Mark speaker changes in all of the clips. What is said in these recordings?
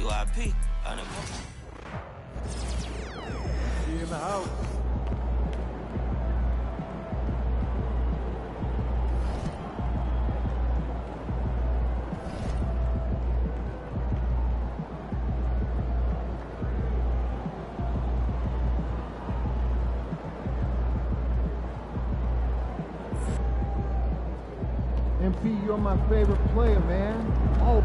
Speaker 1: UIP.
Speaker 2: See you in the house. MP, you're my favorite player, man. Oh.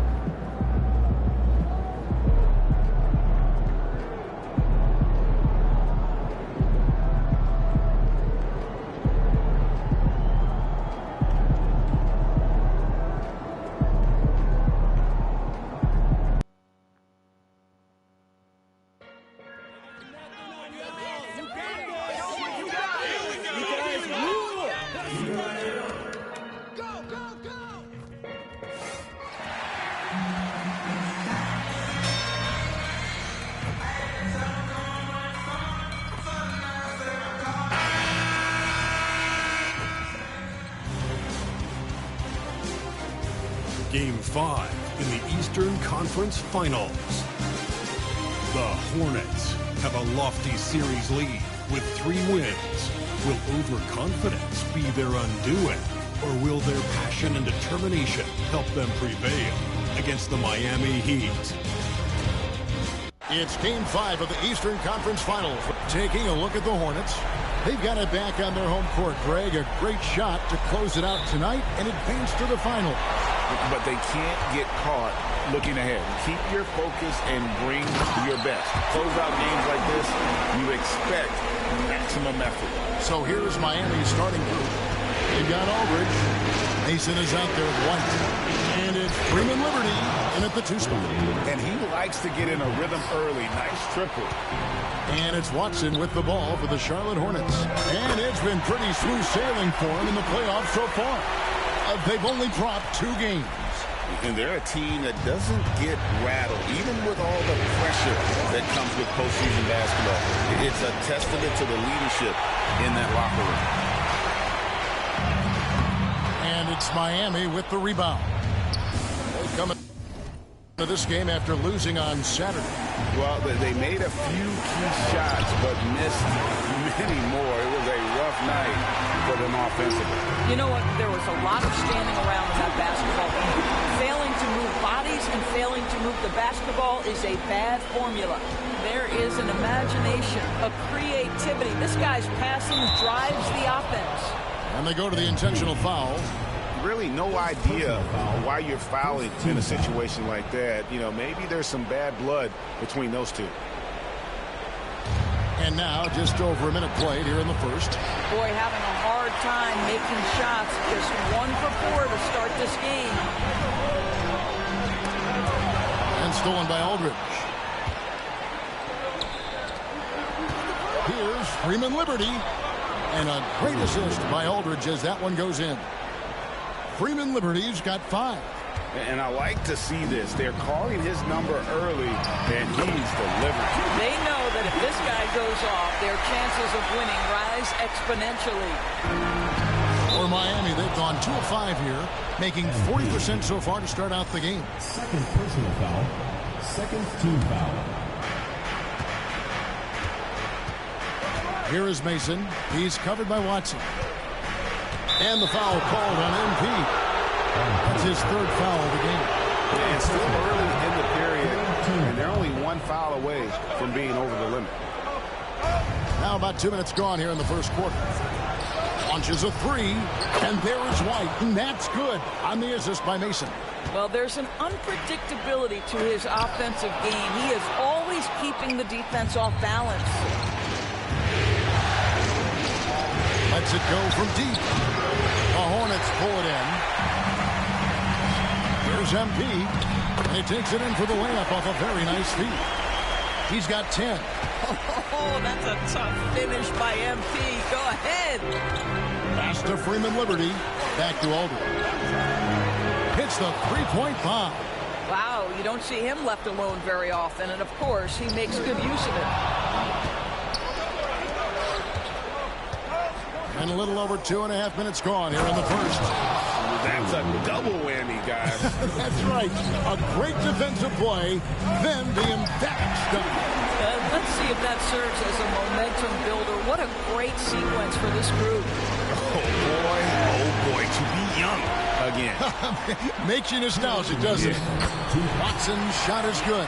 Speaker 3: Game 5 in the Eastern Conference Finals. The Hornets have a lofty series lead with 3 wins. Will overconfidence be their undoing, or will their passion and determination help them prevail against the Miami Heat?
Speaker 4: It's Game 5 of the Eastern Conference Finals. Taking a look at the Hornets. They've got it back on their home court, Greg. A great shot to close it out tonight and advance to the final.
Speaker 5: But they can't get caught looking ahead. Keep your focus and bring your best. Close out games like this, you expect maximum effort.
Speaker 4: So here's Miami's starting group. They've got Aldridge. Mason is out there with White. And it's Freeman Liberty in at the 2 spot.
Speaker 5: And he likes to get in a rhythm early. Nice triple.
Speaker 4: And it's Watson with the ball for the Charlotte Hornets. And it's been pretty smooth sailing for him in the playoffs so far. They've only dropped 2 games.
Speaker 5: And they're a team that doesn't get rattled, even with all the pressure that comes with postseason basketball. It's a testament to the leadership in that locker room.
Speaker 4: And it's Miami with the rebound. They come into this game after losing on Saturday.
Speaker 5: Well, they made a few key shots, but missed many more. It was a rough night for them offensively.
Speaker 6: You know what? There was a lot of standing around in that basketball game. Failing to move bodies and failing to move the basketball is a bad formula. There is an imagination, a creativity. This guy's passing drives the offense.
Speaker 4: And they go to the intentional foul.
Speaker 5: Really no idea why you're fouling in a situation like that. You know, maybe there's some bad blood between those two.
Speaker 4: And now just over a minute played here in the first.
Speaker 6: Boy, having a hard time making shots. Just 1 for 4 to start this game.
Speaker 4: And stolen by Aldridge. Here's Freeman Liberty. And a great assist by Aldridge as that one goes in. Freeman Liberty's got 5.
Speaker 5: And I like to see this. They're calling his number early, and he's delivered.
Speaker 6: They know that if this guy goes off, their chances of winning rise exponentially.
Speaker 4: For Miami, they've gone 2 of 5 here, making 40% so far to start out the game.
Speaker 7: Second personal foul. Second team foul.
Speaker 4: Here is Mason. He's covered by Watson. And the foul called on MP. That's his 3rd foul of the game.
Speaker 5: And still early in the period, and they're only 1 foul away from being over the limit.
Speaker 4: Now about 2 minutes gone here in the first quarter. Launches a 3, and there is White, and that's good on the assist by Mason.
Speaker 6: Well, there's an unpredictability to his offensive game. He is always keeping the defense off balance.
Speaker 4: Lets it go from deep. The Hornets pull it in. Here's MP. And he takes it in for the layup off a very nice feed. He's got 10.
Speaker 6: Oh, that's a tough finish by MP. Go ahead.
Speaker 4: Pass to Freeman Liberty. Back to Aldridge. Hits the 3-point bomb.
Speaker 6: Wow, you don't see him left alone very often. And, of course, he makes good use of it.
Speaker 4: And a little over 2.5 minutes gone here in the first.
Speaker 5: That's a double whammy, guys.
Speaker 4: That's right. A great defensive play, then the emphatic stop.
Speaker 6: Let's see if that serves as a momentum builder. What a great sequence for this group.
Speaker 5: Oh boy, to be young again.
Speaker 4: Makes you nostalgic, doesn't it? Watson's shot is good.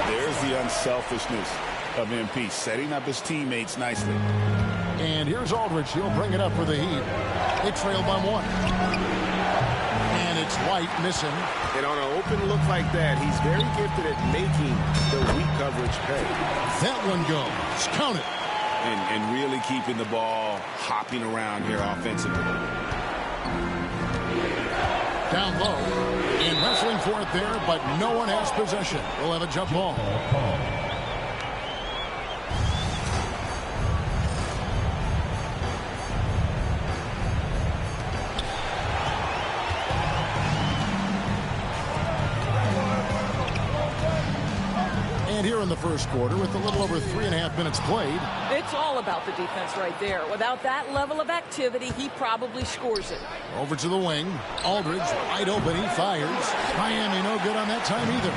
Speaker 5: There's the unselfishness of MP, setting up his teammates nicely.
Speaker 4: And here's Aldridge. He'll bring it up for the Heat. They trail by 1. And it's White missing.
Speaker 5: And on an open look like that, he's very gifted at making the weak coverage pay.
Speaker 4: That one goes. Count it.
Speaker 5: And really keeping the ball hopping around here offensively.
Speaker 4: Down low. And wrestling for it there, but no one has possession. We'll have a jump ball. And here in the first quarter, with a little over 3.5 minutes played.
Speaker 6: It's all about the defense right there. Without that level of activity, he probably scores it.
Speaker 4: Over to the wing. Aldridge wide open. He fires. Miami no good on that time either.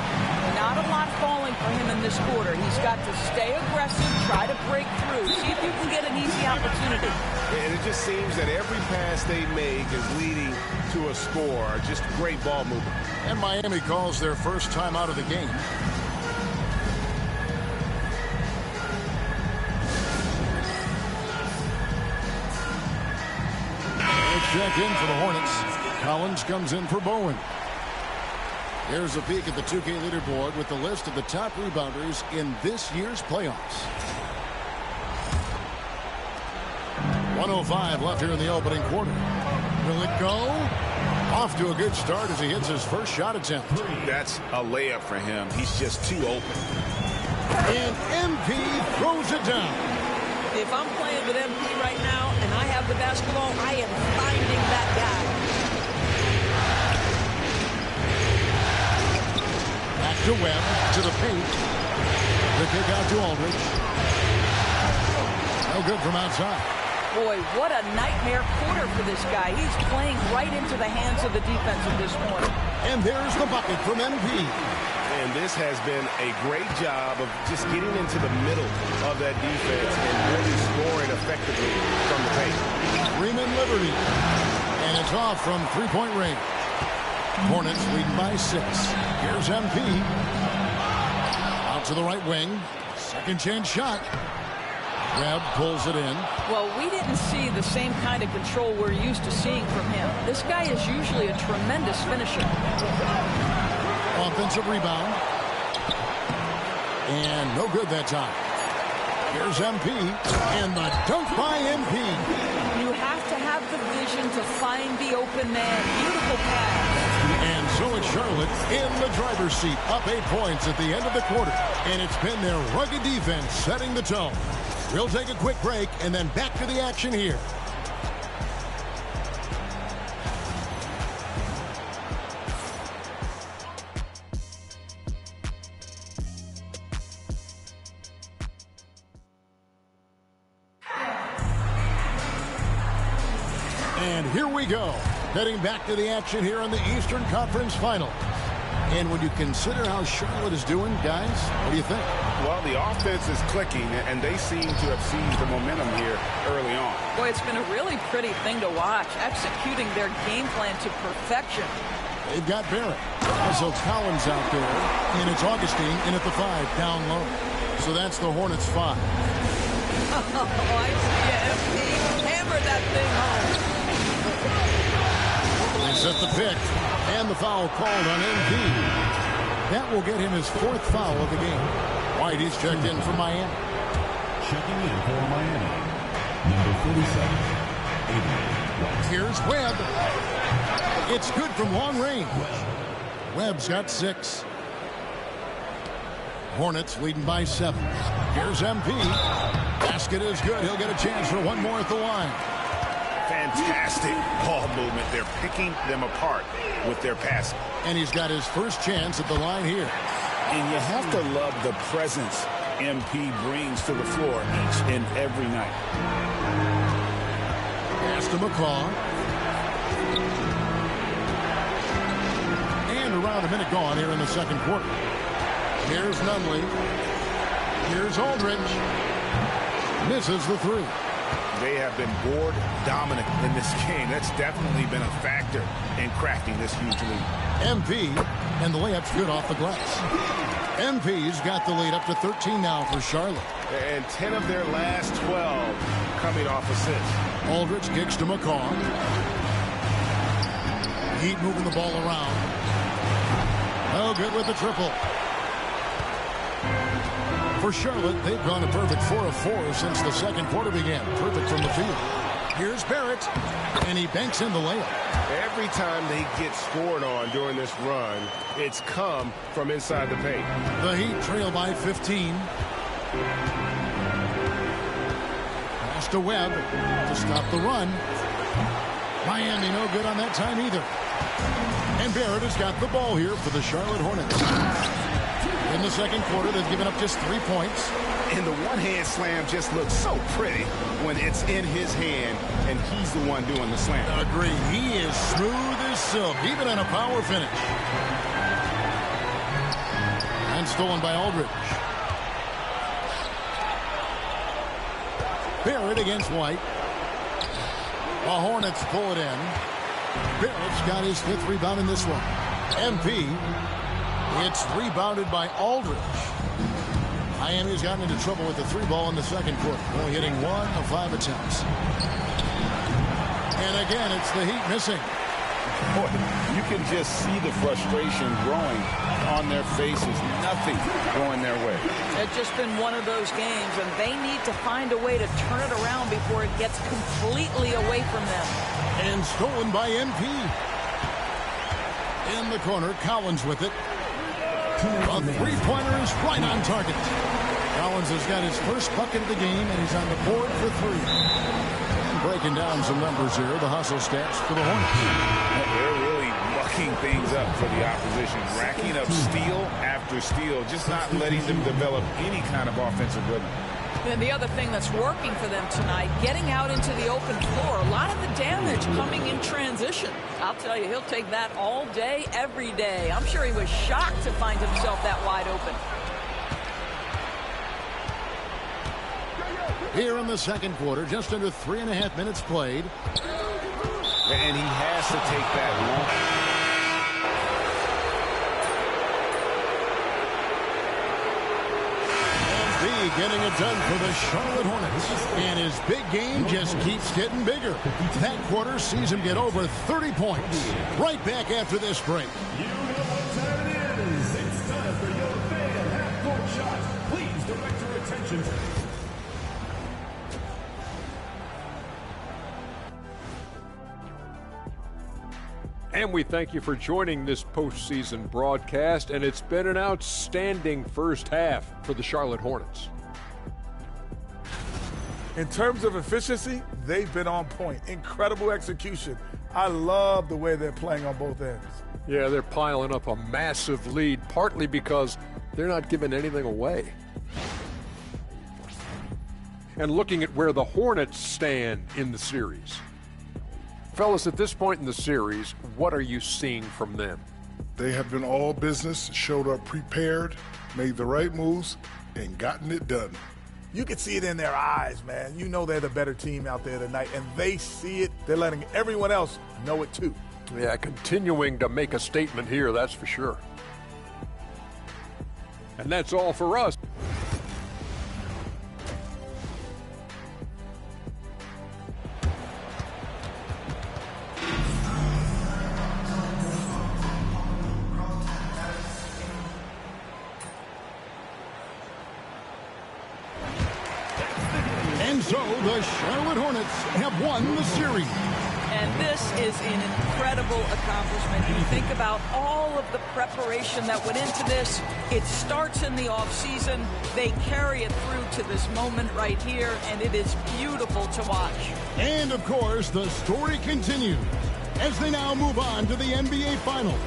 Speaker 6: Not a lot falling for him in this quarter. He's got to stay aggressive, try to break through, see if you can get an easy opportunity.
Speaker 5: And it just seems that every pass they make is leading to a score. Just great ball movement.
Speaker 4: And Miami calls their first time out of the game. Check in for the Hornets. Collins comes in for Bowen. Here's a peek at the 2K leaderboard with the list of the top rebounders in this year's playoffs. 1:05 left here in the opening quarter. Will it go? Off to a good start as he hits his first shot attempt.
Speaker 5: That's a layup for him. He's just too open.
Speaker 4: And MP throws it down.
Speaker 6: If I'm playing with MP right now and I have the basketball, I am finding that guy.
Speaker 4: Back to Webb, to the paint. The kick out to Aldridge. No good from outside.
Speaker 6: Boy, what a nightmare quarter for this guy. He's playing right into the hands of the defense at this point.
Speaker 4: And there's the bucket from MP.
Speaker 5: And this has been a great job of just getting into the middle of that defense and really scoring effectively from the paint.
Speaker 4: Freeman Liberty. And it's off from three-point range. Hornets leading by 6. Here's MP. Out to the right wing. Second chance shot. Webb pulls it in.
Speaker 6: Well, we didn't see the same kind of control we're used to seeing from him. This guy is usually a tremendous finisher.
Speaker 4: Offensive rebound. And no good that time. Here's MP. And the dunk by MP.
Speaker 6: You have to have the vision to find the open man. Beautiful pass.
Speaker 4: And so it's Charlotte in the driver's seat. Up 8 points at the end of the quarter. And it's been their rugged defense setting the tone. We'll take a quick break and then back to the action here. And here we go. Heading back to the action here in the Eastern Conference Final. And when you consider how Charlotte is doing, guys, what do you think?
Speaker 5: Well, the offense is clicking, and they seem to have seized the momentum here early on.
Speaker 6: Boy, it's been a really pretty thing to watch, executing their game plan to perfection.
Speaker 4: They've got Barrett. Also Collins out there, and it's Augustine in at the 5, down low. So that's the Hornets' 5.
Speaker 6: Oh, I see you, MP. Hammer that thing home.
Speaker 4: They set the pick, and the foul called on MP. That will get him his 4th foul of the game. White is checked in for Miami.
Speaker 7: Checking in for Miami, number 47, White.
Speaker 4: Here's Webb. It's good from long range. Webb's got 6. Hornets leading by 7. Here's MP. Basket is good. He'll get a chance for one more at the line.
Speaker 5: Fantastic ball movement. They're picking them apart with their passing.
Speaker 4: And he's got his first chance at the line here.
Speaker 5: And you have to love the presence MP brings to the floor each and every night.
Speaker 4: Gets to McCaw. And around a minute gone here in the second quarter. Here's Nunley. Here's Aldridge. Misses the three.
Speaker 5: They have been board dominant in this game. That's definitely been a factor in cracking this huge lead.
Speaker 4: MP, and the layup's good off the glass. MP's got the lead up to 13 now for Charlotte.
Speaker 5: And 10 of their last 12 coming off assists.
Speaker 4: Aldridge kicks to McCaw. Heat moving the ball around. Oh, good with the triple. For Charlotte, they've gone a perfect 4 of 4 since the second quarter began. Perfect from the field. Here's Barrett, and he banks in the layup.
Speaker 5: Every time they get scored on during this run, it's come from inside the paint.
Speaker 4: The Heat trail by 15. Pass to Webb to stop the run. Miami no good on that time either. And Barrett has got the ball here for the Charlotte Hornets. In the second quarter, they've given up just 3 points.
Speaker 5: And the one-hand slam just looks so pretty when it's in his hand and he's the one doing the slam.
Speaker 4: Agree. He is smooth as silk, even in a power finish. And stolen by Aldridge. Barrett against White. The Hornets pull it in. Barrett's got his 5th rebound in this one. MP. It's rebounded by Aldridge. Miami's gotten into trouble with the 3 ball in the second quarter, only hitting 1 of 5 attempts. And again, it's the Heat missing.
Speaker 5: Boy, you can just see the frustration growing on their faces. Nothing going their way.
Speaker 6: It's just been one of those games, and they need to find a way to turn it around before it gets completely away from them.
Speaker 4: And stolen by MP. In the corner, Collins with it. A 3-pointer is right on target. Collins has got his first bucket of the game, and he's on the board for 3. And breaking down some numbers here, the hustle stats for the Hornets.
Speaker 5: They're really mucking things up for the opposition, racking up steal after steal, just not letting them develop any kind of offensive rhythm.
Speaker 6: And the other thing that's working for them tonight, getting out into the open floor. A lot of the damage coming in transition. I'll tell you, he'll take that all day, every day. I'm sure he was shocked to find himself that wide open.
Speaker 4: Here in the second quarter, just under 3.5 minutes played.
Speaker 5: And he has to take that long.
Speaker 4: Getting it done for the Charlotte Hornets. And his big game just keeps getting bigger. That quarter sees him get over 30 points. Right back after this break.
Speaker 7: You know what time it is. It's time for your fan half-court shot. Please direct your attention.
Speaker 1: And we thank you for joining this postseason broadcast, and it's been an outstanding first half for the Charlotte Hornets.
Speaker 8: In terms of efficiency, they've been on point. Incredible execution. I love the way they're playing on both ends.
Speaker 1: Yeah, they're piling up a massive lead, partly because they're not giving anything away. And looking at where the Hornets stand in the series. Fellas, at this point in the series, what are you seeing from them?
Speaker 9: They have been all business, showed up prepared, made the right moves, and gotten it done.
Speaker 8: You can see it in their eyes, man. You know they're the better team out there tonight, and they see it. They're letting everyone else know it too.
Speaker 1: Yeah, continuing to make a statement here, that's for sure. And that's all for us.
Speaker 4: And so the Charlotte Hornets have won the series.
Speaker 6: And this is an incredible accomplishment. You think about all of the preparation that went into this. It starts in the offseason. They carry it through to this moment right here, and it is beautiful to watch.
Speaker 4: And, of course, the story continues as they now move on to the NBA Finals,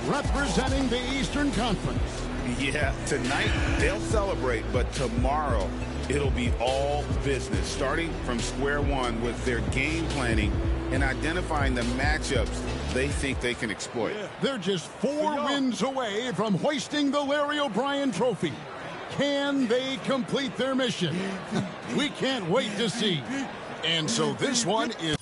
Speaker 4: representing the Eastern Conference.
Speaker 5: Yeah, tonight they'll celebrate, but tomorrow it'll be all business, starting from square one with their game planning and identifying the matchups they think they can exploit.
Speaker 4: They're just 4 wins away from hoisting the Larry O'Brien Trophy. Can they complete their mission? We can't wait to see. And so this one is...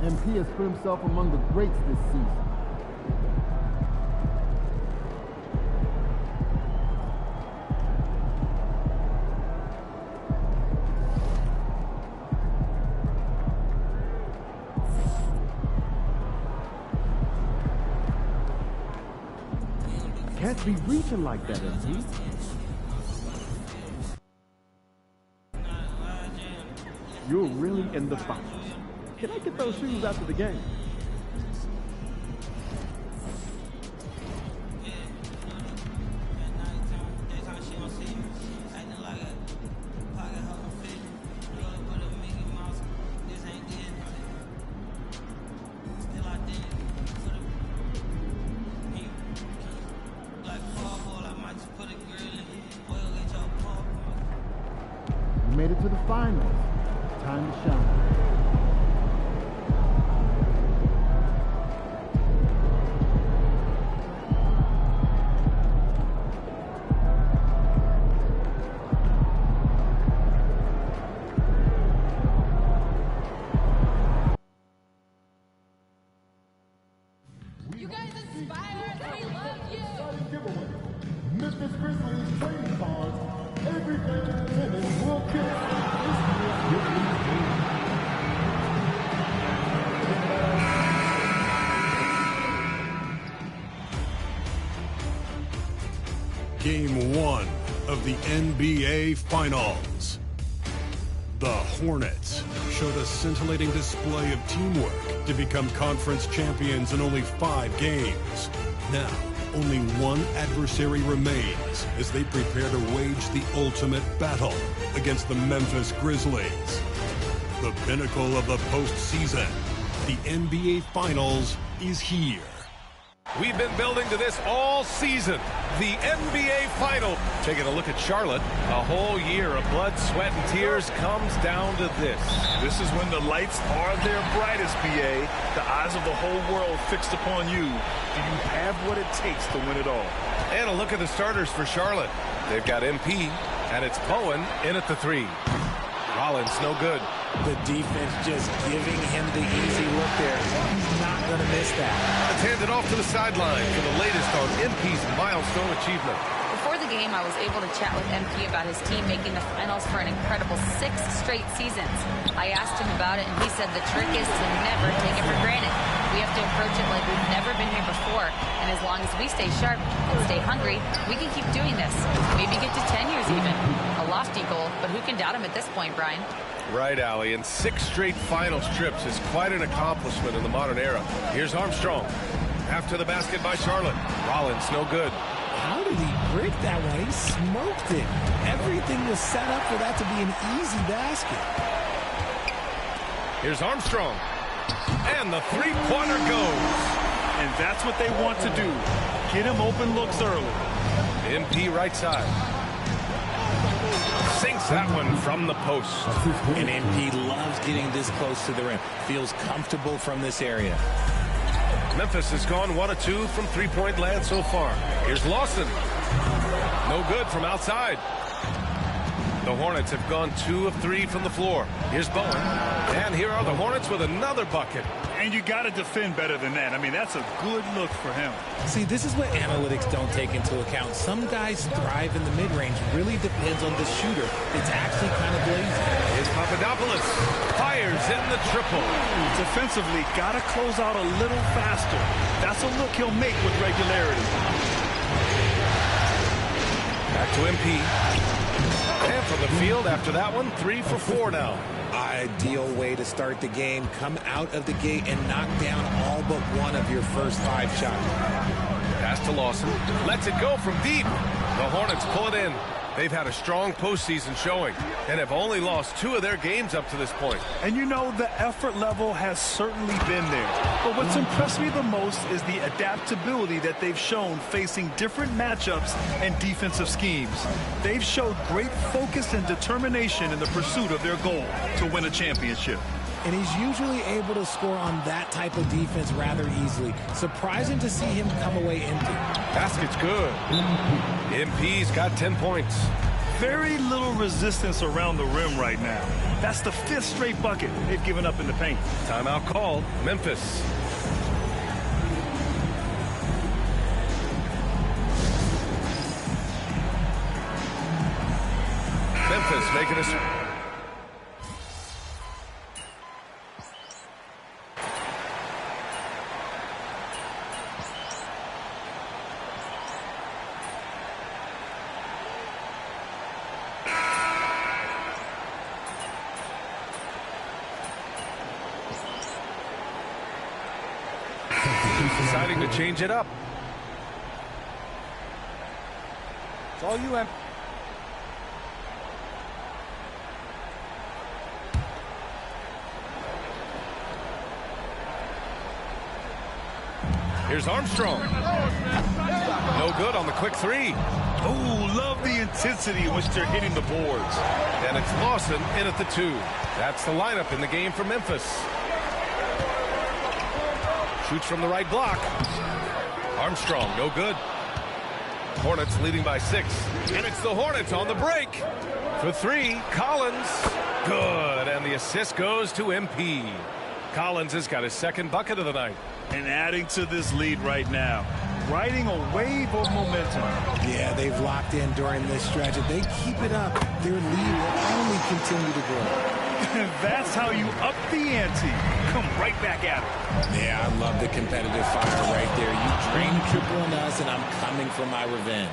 Speaker 2: MP has put himself among the greats this season. Can't be reaching like that, MP. You're really in the box. Can I get those shoes after the game? You made it to the finals. Time to shine.
Speaker 3: Game 1 of the NBA Finals. The Hornets showed a scintillating display of teamwork to become conference champions in only 5 games. Now, only one adversary remains as they prepare to wage the ultimate battle against the Memphis Grizzlies. The pinnacle of the postseason, the NBA Finals, is here.
Speaker 1: We've been building to this all season. The NBA Final. Taking a look at Charlotte. A whole year of blood, sweat, and tears comes down to this.
Speaker 7: This is when the lights are their brightest, BA. The eyes of the whole world fixed upon you. Do you have what it takes to win it all?
Speaker 1: And a look at the starters for Charlotte. They've got MP, and it's Bowen in at the 3. Rollins, no good.
Speaker 10: The defense just giving him the easy look there. He's not going to miss that.
Speaker 1: It's handed off to the sideline for the latest on MP's milestone achievement.
Speaker 11: Before the game, I was able to chat with MP about his team making the finals for an incredible 6 straight seasons. I asked him about it, and he said the trick is to never take it for granted. We have to approach it like we've never been here before. And as long as we stay sharp and stay hungry, we can keep doing this. Maybe get to 10 years even. A lofty goal, but who can doubt him at this point, Brian?
Speaker 1: Right, Allie, and 6 straight finals trips is quite an accomplishment in the modern era. Here's Armstrong. After the basket by Charlotte. Rollins, no good.
Speaker 10: How did he break that one? He smoked it. Everything was set up for that to be an easy basket.
Speaker 1: Here's Armstrong. And the three-pointer goes.
Speaker 7: And that's what they want to do. Get him open looks early.
Speaker 1: MP right side. Sinks that one from the post.
Speaker 10: And MP loves getting this close to the rim. Feels comfortable from this area.
Speaker 1: Memphis has gone 1 of 2 from three-point land so far. Here's Lawson. No good from outside. The Hornets have gone 2 of 3 from the floor. Here's Bowen. And here are the Hornets with another bucket.
Speaker 7: And you got to defend better than that. I mean, that's a good look for him.
Speaker 10: See, this is what analytics don't take into account. Some guys thrive in the mid-range. Really depends on the shooter. It's actually kind of lazy.
Speaker 1: Here's Papadopoulos. Fires in the triple.
Speaker 7: Defensively, got to close out a little faster. That's a look he'll make with regularity.
Speaker 1: Back to MP. And from the field after that one, 3 for 4 now.
Speaker 10: Ideal way to start the game. Come out of the gate and knock down all but one of your first 5 shots.
Speaker 1: Pass to Lawson. Lets it go from deep. The Hornets pull it in. They've had a strong postseason showing and have only lost 2 of their games up to this point.
Speaker 7: And you know, the effort level has certainly been there. But what's impressed me the most is the adaptability that they've shown facing different matchups and defensive schemes. They've showed great focus and determination in the pursuit of their goal to win a championship.
Speaker 10: And he's usually able to score on that type of defense rather easily. Surprising to see him come away empty.
Speaker 1: Basket's good. MP's got 10 points.
Speaker 7: Very little resistance around the rim right now. That's the 5th straight bucket they've given up in the paint.
Speaker 1: Timeout called. Memphis. Memphis making a... Deciding to change it up.
Speaker 12: It's all you, Em.
Speaker 1: Here's Armstrong. No good on the quick 3.
Speaker 7: Oh, love the intensity in which they're hitting the boards.
Speaker 1: And it's Lawson in at the 2. That's the lineup in the game for Memphis. Shoots from the right block. Armstrong, no good. Hornets leading by 6. And it's the Hornets on the break. For 3, Collins. Good. And the assist goes to MP. Collins has got his 2nd bucket of the night.
Speaker 7: And adding to this lead right now. Riding a wave of momentum.
Speaker 10: Yeah, they've locked in during this stretch. If they keep it up, their lead will only continue to grow.
Speaker 7: That's how you up the ante. Come right back at it.
Speaker 10: Yeah, I love the competitive fire right there. You drain triple on us, and I'm coming for my revenge.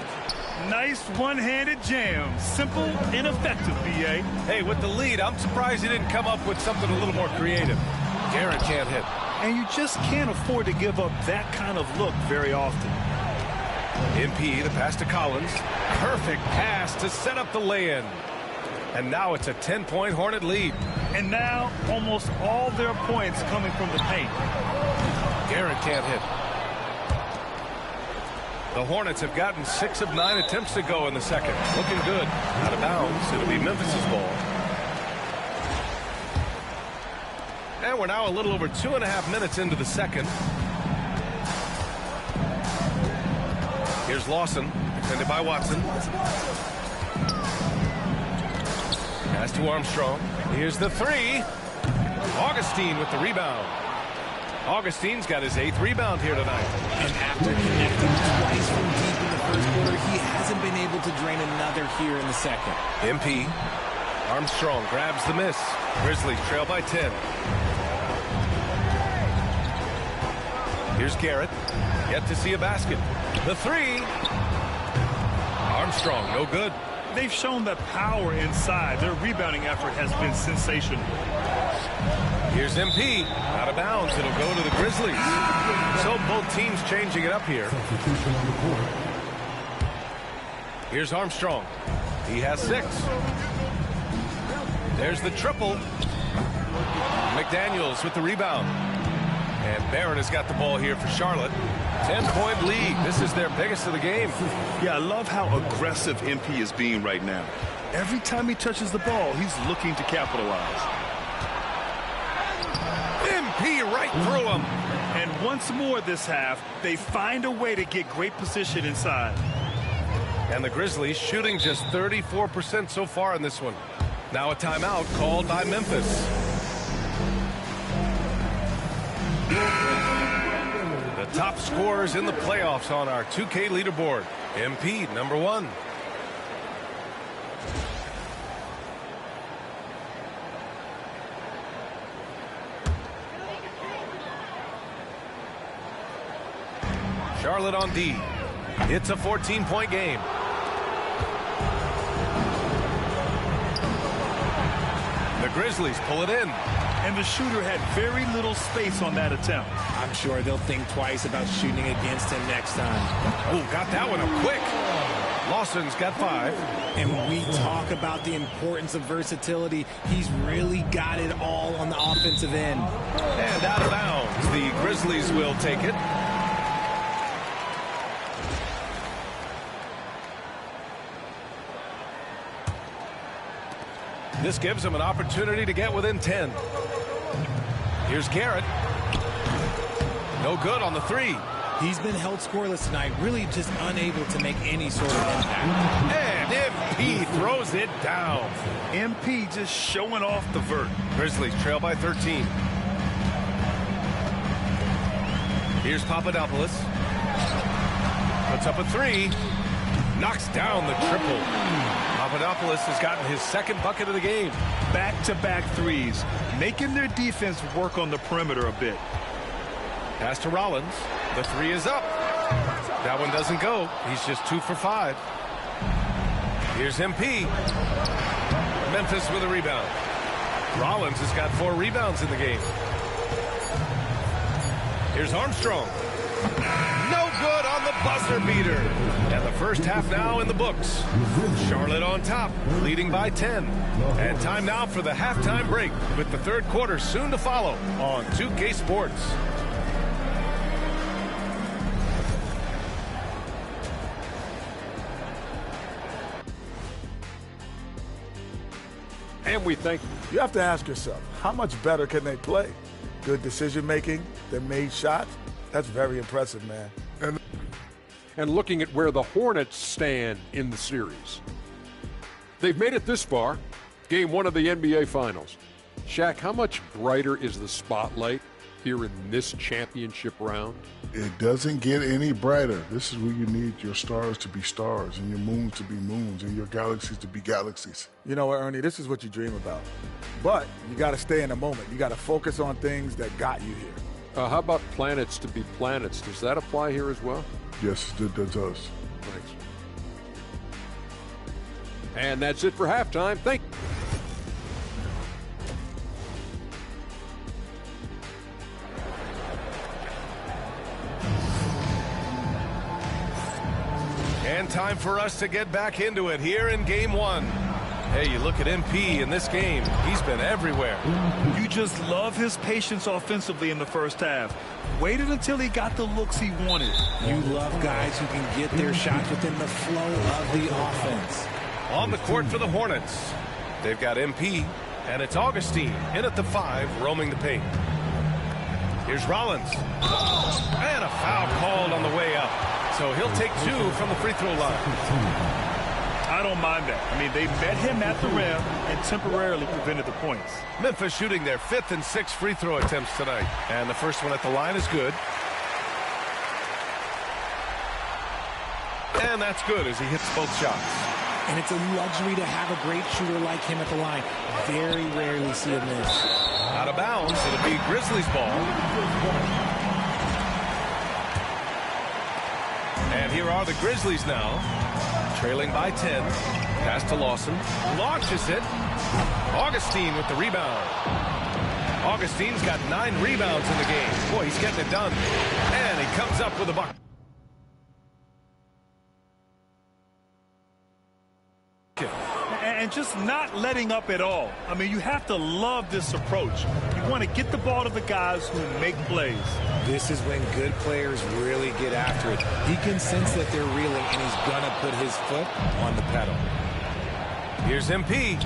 Speaker 7: Nice one-handed jam. Simple and effective, B.A.
Speaker 1: Hey, with the lead, I'm surprised he didn't come up with something a little more creative. Garrett can't hit.
Speaker 7: And you just can't afford to give up that kind of look very often.
Speaker 1: MP, the pass to Collins. Perfect pass to set up the lay-in. And now it's a 10-point Hornet lead.
Speaker 7: And now almost all their points coming from the paint.
Speaker 1: Garrett can't hit. The Hornets have gotten 6 of 9 attempts to go in the second. Looking good. Out of bounds. It'll be Memphis's ball. And we're now a little over 2.5 minutes into the second. Here's Lawson, defended by Watson. Pass to Armstrong. Here's the 3. Augustine with the rebound. Augustine's got his 8th rebound here tonight.
Speaker 10: And after connecting twice from deep in the first quarter, he hasn't been able to drain another here in the second.
Speaker 1: MP. Armstrong grabs the miss. Grizzlies trail by 10. Here's Garrett. Yet to see a basket. The 3. Armstrong, no good.
Speaker 7: They've shown that power inside. Their rebounding effort has been sensational.
Speaker 1: Here's MP. Out of bounds. It'll go to the Grizzlies. So both teams changing it up here. Here's Armstrong. He has 6. There's the triple. McDaniels with the rebound. And Barron has got the ball here for Charlotte. 10-point lead. This is their biggest of the game.
Speaker 7: Yeah, I love how aggressive MP is being right now. Every time he touches the ball, he's looking to capitalize.
Speaker 1: MP right through him.
Speaker 7: And once more this half, they find a way to get great position inside.
Speaker 1: And the Grizzlies shooting just 34% so far in this one. Now a timeout called by Memphis. The top scorers in the playoffs on our 2K leaderboard. MP, number 1. Charlotte on D. It's a 14-point game. The Grizzlies pull it in.
Speaker 7: And the shooter had very little space on that attempt.
Speaker 10: I'm sure they'll think twice about shooting against him next time.
Speaker 1: Oh, got that one up quick. Lawson's got 5.
Speaker 10: And when we talk about the importance of versatility, he's really got it all on the offensive end.
Speaker 1: And out of bounds. The Grizzlies will take it. This gives him an opportunity to get within 10. Here's Garrett. No good on the 3.
Speaker 10: He's been held scoreless tonight, really just unable to make any sort of impact.
Speaker 1: And MP throws it down.
Speaker 7: MP just showing off the vert.
Speaker 1: Grizzlies trail by 13. Here's Papadopoulos. Puts up a 3. Knocks down the triple. Papadopoulos has gotten his 2nd bucket of the game.
Speaker 7: Back-to-back threes, making their defense work on the perimeter a bit.
Speaker 1: Pass to Rollins. The 3 is up. That one doesn't go. He's just 2 for 5. Here's MP. Memphis with a rebound. Rollins has got 4 rebounds in the game. Here's Armstrong. No good on the buzzer beater. And the first half now in the books. Charlotte on top, leading by 10. And time now for the halftime break, with the 3rd quarter soon to follow on 2K Sports.
Speaker 2: And we thank you.
Speaker 8: You have to ask yourself, how much better can they play? Good decision making, they made shots. That's very impressive, man.
Speaker 2: And looking at where the Hornets stand in the series. They've made it this far, game 1 of the NBA Finals. Shaq, how much brighter is the spotlight here in this championship round?
Speaker 9: It doesn't get any brighter. This is where you need your stars to be stars and your moons to be moons and your galaxies to be galaxies.
Speaker 8: You know what, Ernie, this is what you dream about. But you got to stay in the moment. You got to focus on things that got you here.
Speaker 2: How about planets to be planets? Does that apply here as well?
Speaker 9: Yes, it does.
Speaker 2: Thanks. And that's it for halftime. Thank you.
Speaker 1: And time for us to get back into it here in game 1. Hey, you look at MP in this game. He's been everywhere.
Speaker 7: You just love his patience offensively in the first half. Waited until he got the looks he wanted.
Speaker 10: You love guys who can get their shots within the flow of the offense.
Speaker 1: On the court for the Hornets. They've got MP, and it's Augustine in at the 5, roaming the paint. Here's Rollins. And a foul called on the way up. So he'll take 2 from the free throw line.
Speaker 7: I don't mind that. I mean, they met him at the rim and temporarily prevented the points.
Speaker 1: Memphis shooting their 5th and 6th free throw attempts tonight. And the first one at the line is good. And that's good as he hits both shots.
Speaker 10: And it's a luxury to have a great shooter like him at the line. Very rarely see a miss.
Speaker 1: Out of bounds, it'll be Grizzlies ball. And here are the Grizzlies now, trailing by 10. Pass to Lawson. Launches it. Augustine with the rebound. Augustine's got 9 rebounds in the game. Boy, he's getting it done. And he comes up with a bucket.
Speaker 7: And just not letting up at all. I mean, you have to love this approach. You want to get the ball to the guys who make plays.
Speaker 10: This is when good players really get after it. He can sense that they're reeling, and he's going to put his foot on the pedal.
Speaker 1: Here's MP.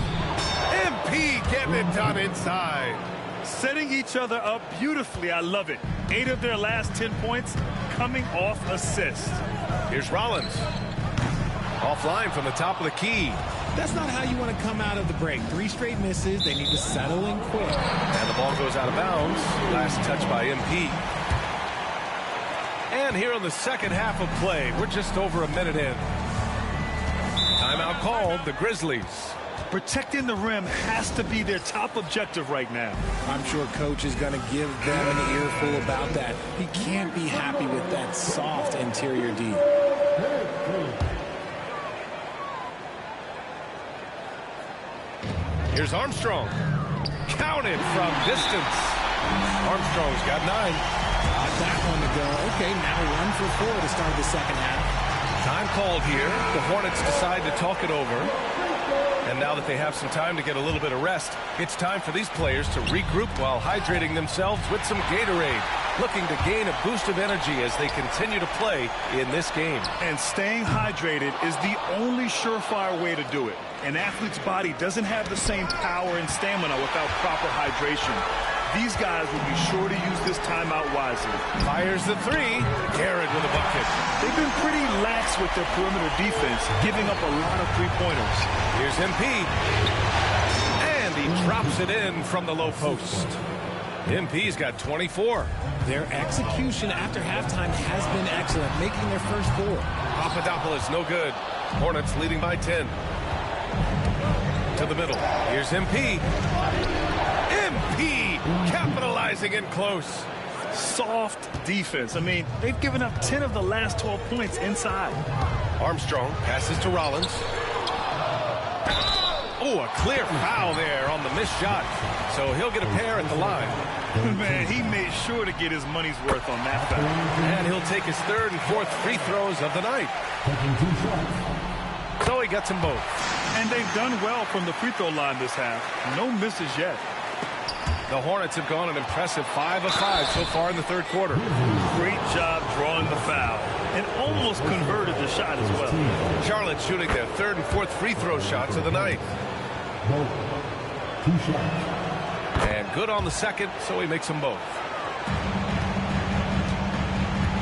Speaker 1: MP getting it done inside.
Speaker 7: Setting each other up beautifully. I love it. 8 of their last 10 points coming off assists.
Speaker 1: Here's Rollins. Offline from the top of the key.
Speaker 10: That's not how you want to come out of the break. 3 straight misses. They need to settle in quick.
Speaker 1: And the ball goes out of bounds. Last touch by MP. And here in the second half of play, we're just over a minute in. Timeout called, the Grizzlies.
Speaker 7: Protecting the rim has to be their top objective right now.
Speaker 10: I'm sure coach is going to give them an earful about that. He can't be happy with that soft interior D.
Speaker 1: Here's Armstrong. Counted from distance. Armstrong's got 9.
Speaker 10: Got that one to go. Okay, now 1 for 4 to start the second half.
Speaker 1: Time called here. The Hornets decide to talk it over. And now that they have some time to get a little bit of rest, it's time for these players to regroup while hydrating themselves with some Gatorade, looking to gain a boost of energy as they continue to play in this game.
Speaker 7: And staying hydrated is the only surefire way to do it. An athlete's body doesn't have the same power and stamina without proper hydration. These guys will be sure to use this timeout wisely.
Speaker 1: Fires the three. Garrett with a bucket.
Speaker 7: They've been pretty lax with their perimeter defense, giving up a lot of three-pointers.
Speaker 1: Here's MP. And he drops it in from the low post. MP's got 24.
Speaker 10: Their execution after halftime has been excellent, making their first four.
Speaker 1: Papadopoulos, no good. Hornets leading by 10. To the middle. Here's MP. MP capitalizing in close.
Speaker 7: Soft defense. I mean, they've given up 10 of the last 12 points inside.
Speaker 1: Armstrong passes to Rollins. Oh, a clear foul there on the missed shot. So he'll get a pair at the line.
Speaker 7: Man, he made sure to get his money's worth on that foul.
Speaker 1: And he'll take his third and fourth free throws of the night. So he gets them both.
Speaker 7: And they've done well from the free throw line this half. No misses yet.
Speaker 1: The Hornets have gone an impressive 5 of 5 so far in the third quarter.
Speaker 7: Great job drawing the foul. And almost converted the shot as well.
Speaker 1: Charlotte shooting their third and fourth free throw shots of the night. And good on the second, so he makes them both.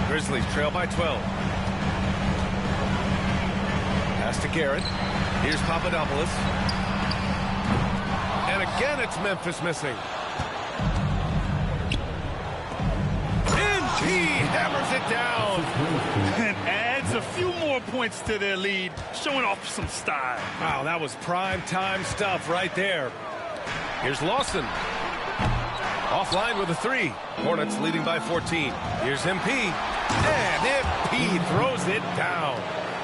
Speaker 1: Grizzlies trail by 12. Pass to Garrett. Here's Papadopoulos. And again, it's Memphis missing. And he hammers it down.
Speaker 7: And adds a few more points to their lead, showing off some style.
Speaker 1: Wow, that was prime time stuff right there. Here's Lawson. Offline with a three. Hornets leading by 14. Here's MP. And MP throws it down.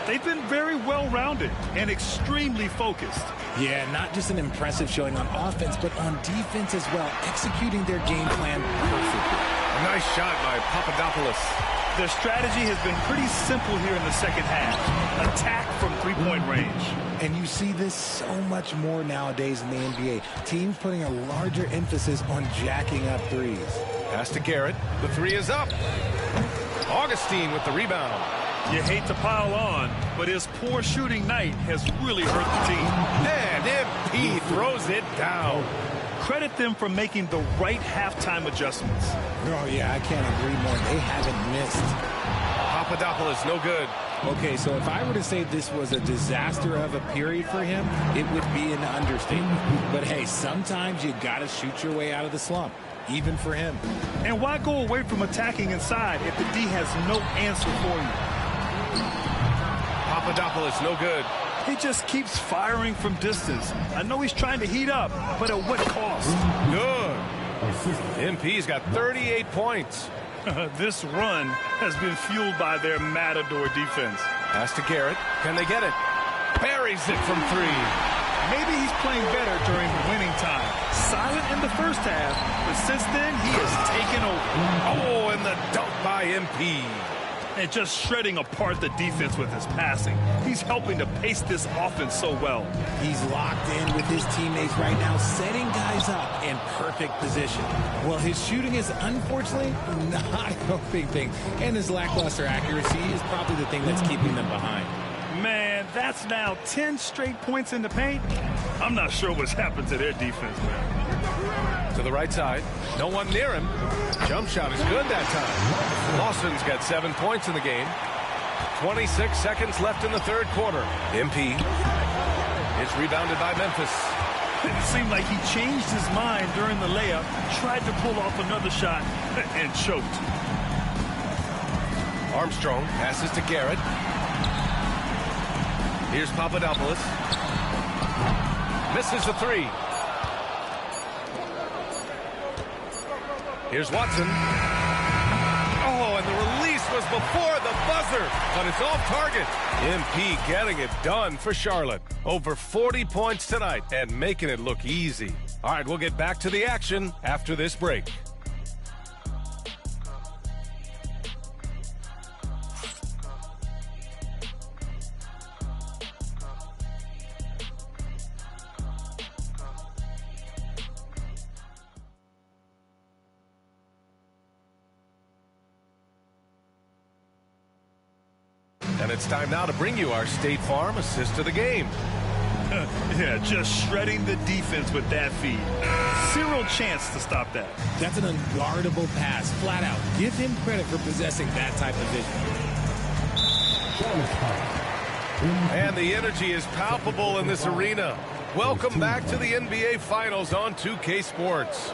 Speaker 7: They've been very well-rounded and extremely focused.
Speaker 10: Yeah, not just an impressive showing on offense, but on defense as well, executing their game plan perfectly.
Speaker 1: A nice shot by Papadopoulos.
Speaker 7: Their strategy has been pretty simple here in the second half. Attack from three-point range.
Speaker 10: And you see this so much more nowadays in the NBA. Teams putting a larger emphasis on jacking up threes.
Speaker 1: Pass to Garrett. The three is up. Augustine with the rebound.
Speaker 7: You hate to pile on, but his poor shooting night has really hurt the team.
Speaker 1: And MP throws it down.
Speaker 7: Credit them for making the right halftime adjustments.
Speaker 10: Oh, yeah, I can't agree more. They haven't missed.
Speaker 1: Papadopoulos, no good.
Speaker 10: Okay, so if I were to say this was a disaster of a period for him, it would be an understatement. But, hey, sometimes you got to shoot your way out of the slump, even for him.
Speaker 7: And why go away from attacking inside if the D has no answer for you?
Speaker 1: Papadopoulos, no good.
Speaker 7: He just keeps firing from distance. I know he's trying to heat up, but at what cost?
Speaker 1: Good. MP's got 38 points.
Speaker 7: This run has been fueled by their matador defense.
Speaker 1: Pass to Garrett. Can they get it? Buries it from three.
Speaker 7: Maybe he's playing better during winning time. Silent in the first half, but since then, he has taken over.
Speaker 1: Oh, and the dunk by MP.
Speaker 7: And just shredding apart the defense with his passing. He's helping to pace this offense so well.
Speaker 10: He's locked in with his teammates right now, setting guys up in perfect position. Well, his shooting is unfortunately not helping things, and his lackluster accuracy is probably the thing that's keeping them behind.
Speaker 7: Man, that's now 10 straight points in the paint. I'm not sure what's happened to their defense, man.
Speaker 1: To the right side. No one near him. Jump shot is good that time. Lawson's got 7 points in the game. 26 seconds left in the third quarter. MP. It's rebounded by Memphis.
Speaker 7: It seemed like he changed his mind during the layup, tried to pull off another shot, and choked.
Speaker 1: Armstrong passes to Garrett. Here's Papadopoulos. Misses the three. Here's Watson. Oh, and the release was before the buzzer, but it's off target. MP getting it done for Charlotte. Over 40 points tonight and making it look easy. All right, we'll get back to the action after this break. And it's time now to bring you our State Farm assist of the game.
Speaker 7: Yeah, just shredding the defense with that feed. Zero chance to stop that.
Speaker 10: That's an unguardable pass, flat out. Give him credit for possessing that type of vision.
Speaker 1: And the energy is palpable in this arena. Welcome back to the NBA Finals on 2K Sports.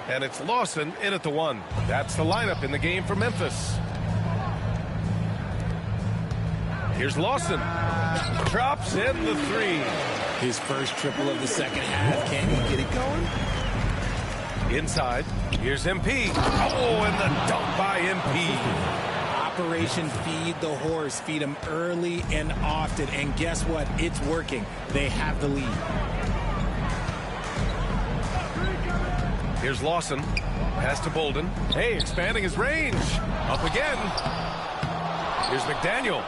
Speaker 1: And it's Lawson in at the 1. That's the lineup in the game for Memphis. Here's Lawson. Drops in the 3.
Speaker 10: His first triple of the second half. Can he get it going?
Speaker 1: Inside. Here's MP. Oh, and the dunk by MP.
Speaker 10: Operation Feed the Horse. Feed him early and often. And guess what? It's working. They have the lead.
Speaker 1: Here's Lawson. Pass to Bolden. Hey, expanding his range. Up again. Here's McDaniel.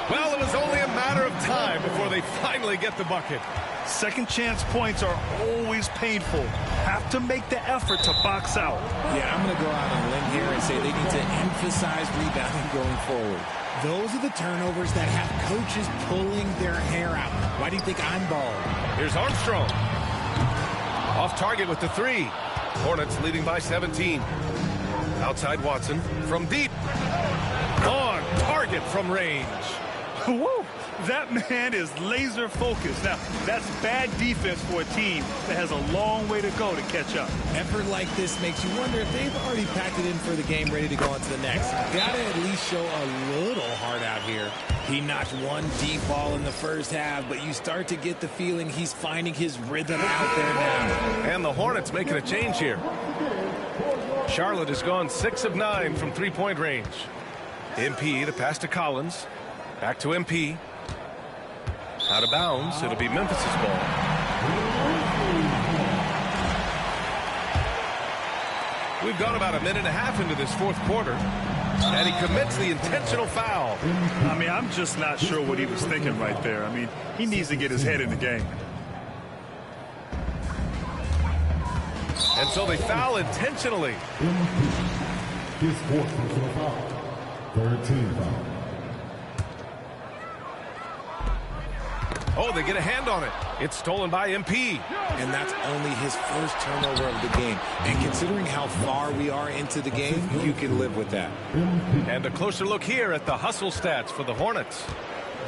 Speaker 1: Well, it was only a matter of time before they finally get the bucket.
Speaker 7: Second chance points are always painful. Have to make the effort to box out.
Speaker 10: Yeah, I'm going to go out on a limb here and say they need to emphasize rebounding going forward. Those are the turnovers that have coaches pulling their hair out. Why do you think I'm bald?
Speaker 1: Here's Armstrong. Off target with the 3. Hornets leading by 17. Outside Watson from deep. On target from range.
Speaker 7: Woo! That man is laser focused. Now, that's bad defense for a team that has a long way to go to catch up.
Speaker 10: Effort like this makes you wonder if they've already packed it in for the game, ready to go on to the next. Gotta at least show a little heart out here. He notched one deep ball in the first half, but you start to get the feeling he's finding his rhythm out there now.
Speaker 1: And the Hornets making a change here. Charlotte has gone 6 of 9 from three-point range. MP, the pass to Collins. Back to MP. Out of bounds. It'll be Memphis's ball. We've gone about a minute and a half into this fourth quarter. And he commits the intentional foul.
Speaker 7: I mean, I'm just not sure what he was thinking right there. I mean, he needs to get his head in the game.
Speaker 1: And so they foul intentionally.
Speaker 13: His fourth personal foul. 13 foul.
Speaker 1: Oh, they get a hand on it. It's stolen by MP.
Speaker 10: And that's only his first turnover of the game. And considering how far we are into the game, you can live with that.
Speaker 1: And a closer look here at the hustle stats for the Hornets.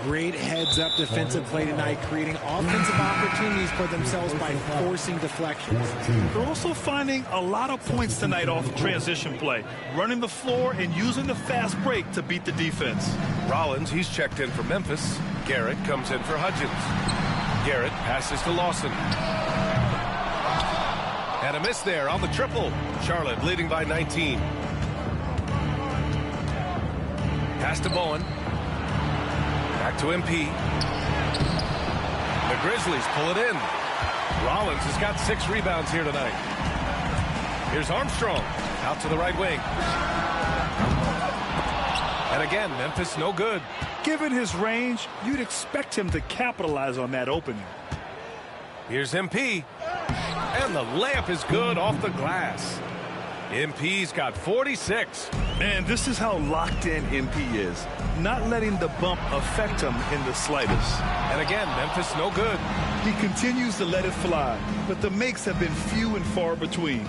Speaker 10: Great heads-up defensive play tonight, creating offensive opportunities for themselves by forcing deflections.
Speaker 7: They're also finding a lot of points tonight off of transition play, running the floor and using the fast break to beat the defense.
Speaker 1: Rollins, he's checked in for Memphis. Garrett comes in for Hudgens. Garrett passes to Lawson. And a miss there on the triple. Charlotte leading by 19. Pass to Bowen. Back to MP. The Grizzlies pull it in. Rollins has got 6 rebounds here tonight. Here's Armstrong out to the right wing. And again, Memphis no good.
Speaker 7: Given his range, you'd expect him to capitalize on that opening.
Speaker 1: Here's MP. And the layup is good off the glass. MP's got 46.
Speaker 7: And this is how locked in MP is. Not letting the bump affect him in the slightest.
Speaker 1: And again, Memphis no good.
Speaker 7: He continues to let it fly, but the makes have been few and far between.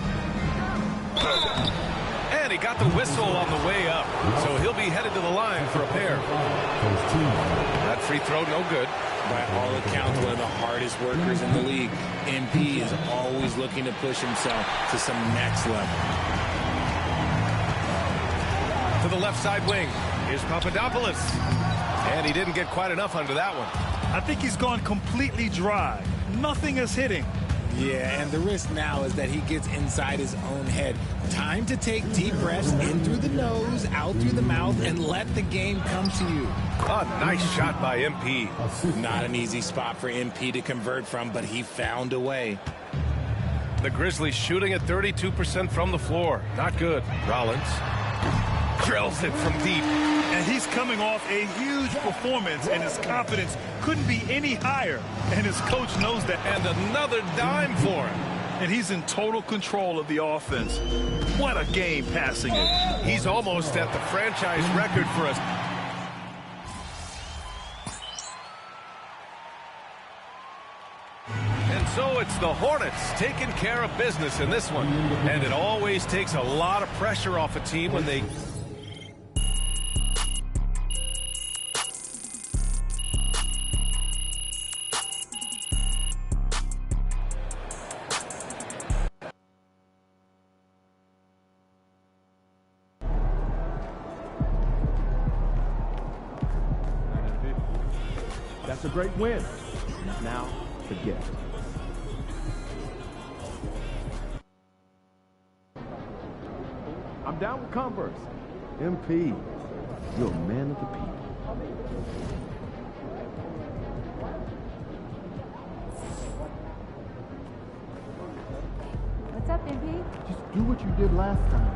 Speaker 1: And he got the whistle on the way up. So he'll be headed to the line for a pair. That free throw no good.
Speaker 10: By all accounts, one of the hardest workers in the league. MP is always looking to push himself to some next level.
Speaker 1: To the left side wing. Here's Papadopoulos. And he didn't get quite enough under that one.
Speaker 7: I think he's gone completely dry. Nothing is hitting.
Speaker 10: Yeah, and the risk now is that he gets inside his own head. Time to take deep breaths in through the nose, out through the mouth, and let the game come to you.
Speaker 1: A nice shot by MP.
Speaker 10: Not an easy spot for MP to convert from, but he found a way.
Speaker 1: The Grizzlies shooting at 32% from the floor. Not good. Rollins drills it from deep.
Speaker 7: And he's coming off a huge performance, and his confidence couldn't be any higher. And his coach knows that.
Speaker 1: And another dime for him.
Speaker 7: And he's in total control of the offense. What a game passing it.
Speaker 1: He's almost at the franchise record for us. So it's the Hornets taking care of business in this one. And it always takes a lot of pressure off a team when they...
Speaker 12: That's a great win. Now, forget it. I'm down with Converse. MP, you're a man of the people.
Speaker 14: What's up, MP?
Speaker 12: Just do what you did last time.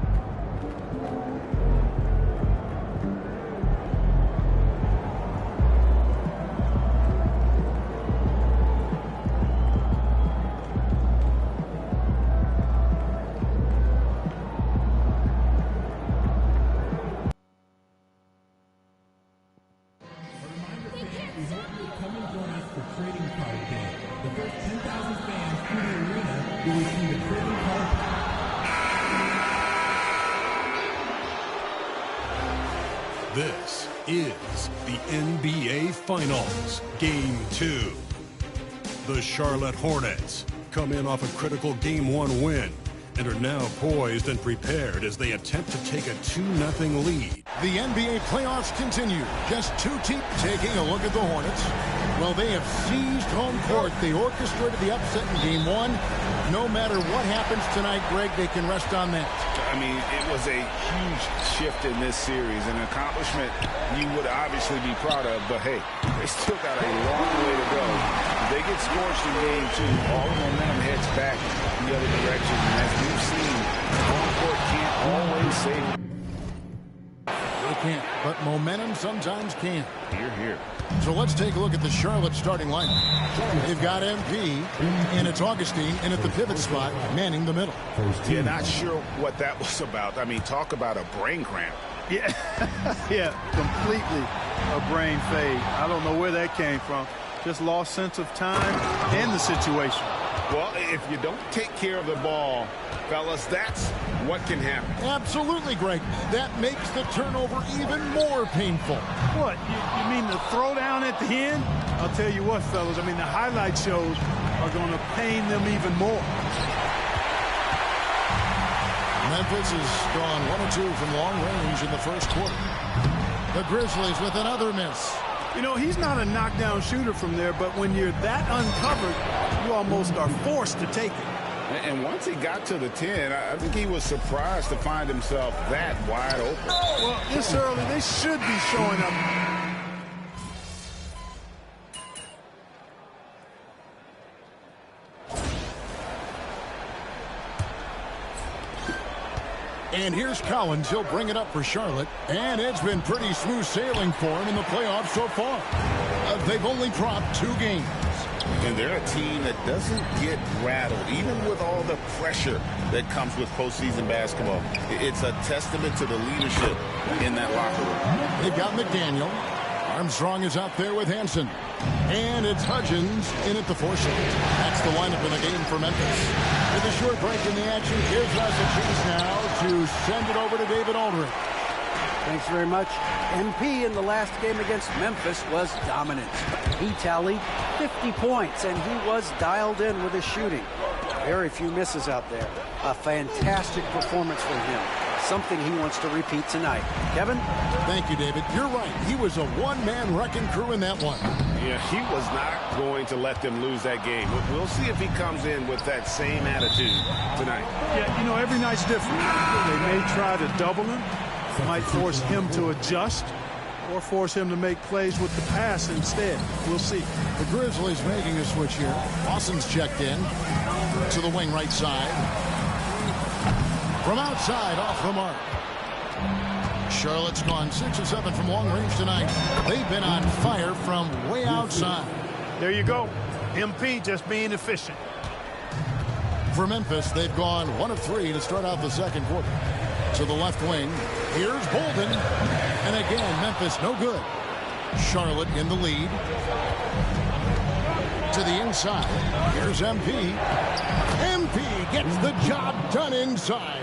Speaker 3: This is the NBA Finals, Game 2. The Charlotte Hornets come in off a critical Game 1 win and are now poised and prepared as they attempt to take a 2-0 lead.
Speaker 4: The NBA playoffs continue. Just two teams taking a look at the Hornets. Well, they have seized home court. They orchestrated the upset in Game 1. No matter what happens tonight, Greg, they can rest on that.
Speaker 5: I mean, it was a huge shift in this series, an accomplishment you would obviously be proud of, but hey, they still got a long way to go. If they get scorched in Game 2, all the momentum heads back in the other direction, and as we've seen, home court can't always save it.
Speaker 4: They can't, but momentum sometimes can.
Speaker 5: Here.
Speaker 4: So let's take a look at the Charlotte starting lineup. They've got MP, and it's Augustine, and at the pivot spot, manning the middle.
Speaker 5: Yeah, not sure what that was about. I mean, talk about a brain cramp.
Speaker 7: Yeah, yeah, completely a brain fade. I don't know where that came from. Just lost sense of time and the situation.
Speaker 5: Well, if you don't take care of the ball, fellas, that's what can happen.
Speaker 4: Absolutely, Greg. That makes the turnover even more painful.
Speaker 7: What, you mean the throwdown at the end? I'll tell you what, fellas, I mean, the highlight shows are going to pain them even more.
Speaker 4: Memphis has gone 1 of 2 from long range in the first quarter. The Grizzlies with another miss.
Speaker 7: You know, he's not a knockdown shooter from there, but when you're that uncovered, you almost are forced to take it.
Speaker 5: And once he got to the 10, I think he was surprised to find himself that wide open.
Speaker 7: Well, this early, they should be showing up.
Speaker 4: And here's Collins. He'll bring it up for Charlotte. And it's been pretty smooth sailing for him in the playoffs so far. They've only dropped 2 games.
Speaker 5: And they're a team that doesn't get rattled, even with all the pressure that comes with postseason basketball. It's a testament to the leadership in that locker room.
Speaker 4: They've got McDaniel. Armstrong is out there with Hansen. And it's Hudgens in at the 4 shot. That's the lineup in the game for Memphis. With a short break in the action, gives us a chance now to send it over to David Aldridge.
Speaker 15: Thanks very much. MP in the last game against Memphis was dominant. He tallied 50 points, and he was dialed in with his shooting. Very few misses out there. A fantastic performance from him. Something he wants to repeat tonight. Kevin?
Speaker 4: Thank you, David. You're right. He was a one-man wrecking crew in that one.
Speaker 5: Yeah, he was not going to let them lose that game. We'll see if he comes in with that same attitude tonight.
Speaker 7: Yeah, you know, every night's different. They may try to double him. Might force him to adjust or force him to make plays with the pass instead. We'll see.
Speaker 4: The Grizzlies making a switch here. Lawson's checked in to the wing right side. From outside, off the mark. Charlotte's gone 6 of 7 from long range tonight. They've been on fire from way outside.
Speaker 7: There you go. MP just being efficient.
Speaker 4: For Memphis, they've gone 1 of 3 to start out the second quarter. To the left wing, here's Bolden. And again, Memphis no good. Charlotte in the lead. to the inside. Here's MP. MP gets the job done inside.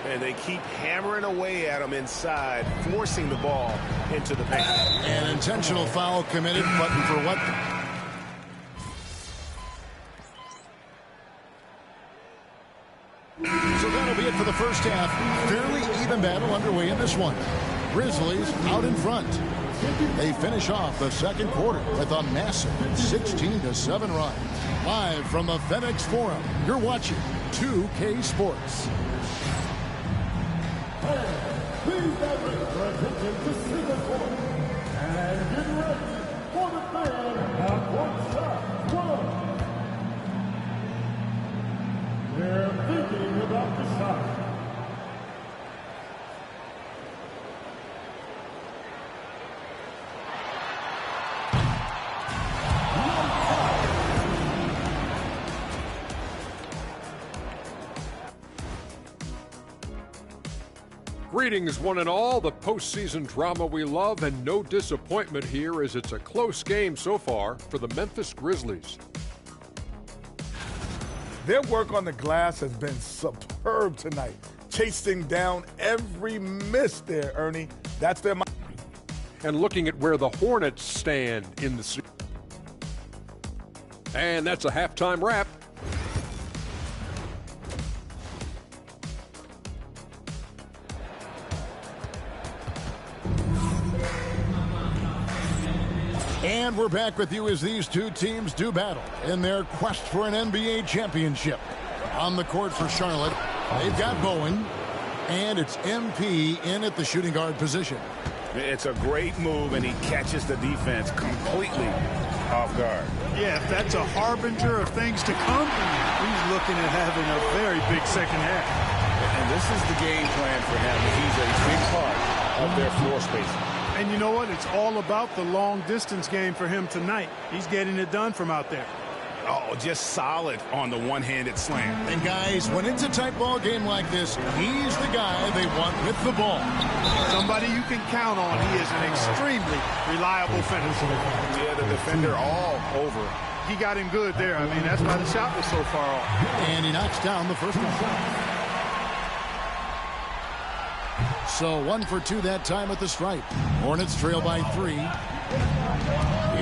Speaker 5: And they keep hammering away at him inside, forcing the ball into the paint.
Speaker 4: An intentional foul committed, but for what? So that'll be it for the first half. Fairly even battle underway in this one. Grizzlies out in front. They finish off the second quarter with a massive 16-7 run. Live from the FedEx Forum, you're watching 2K Sports.
Speaker 13: Please direct your attention to center court and get ready for the third half-court shot. One. They're thinking about the shot.
Speaker 2: Greetings, one and all. The postseason drama we love, and no disappointment here as it's a close game so far for the Memphis Grizzlies.
Speaker 8: Their work on the glass has been superb tonight, chasing down every miss there, Ernie. That's their.
Speaker 2: And looking at where the Hornets stand in the series. And that's a halftime wrap.
Speaker 4: And we're back with you as these two teams do battle in their quest for an NBA championship. On the court for Charlotte, they've got Bowen, and it's MP in at the shooting guard position.
Speaker 5: It's a great move, and he catches the defense completely off guard.
Speaker 7: Yeah, if that's a harbinger of things to come, he's looking at having a very big second half.
Speaker 5: And this is the game plan for him. He's a big part of their floor spacing.
Speaker 7: And you know what? It's all about the long-distance game for him tonight. He's getting it done from out there.
Speaker 5: Oh, just solid on the one-handed slam.
Speaker 4: And guys, when it's a tight ball game like this, he's the guy they want with the ball.
Speaker 7: Somebody you can count on. He is an extremely reliable finisher.
Speaker 5: Yeah, the defender all over.
Speaker 7: He got him good there. I mean, that's why the shot was so far off.
Speaker 4: And he knocks down the first one. So 1 for 2 that time at the stripe. Hornets trail by 3.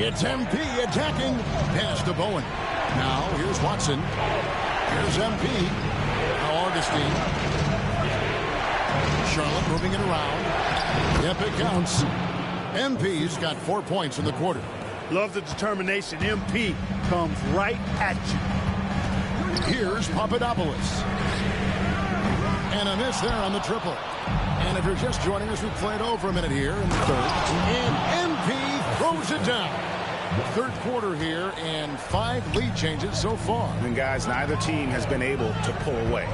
Speaker 4: It's MP attacking. Pass to Bowen. Now here's Watson. Here's MP. Now Augustine. Charlotte moving it around. Yep, it counts. MP's got 4 points in the quarter.
Speaker 7: Love the determination. MP comes right at you.
Speaker 4: Here's Papadopoulos. And a miss there on the triple. And if you're just joining us, we played over a minute here in the third. And MP throws it down. Third quarter here, and 5 lead changes so far.
Speaker 5: And guys, neither team has been able to pull away.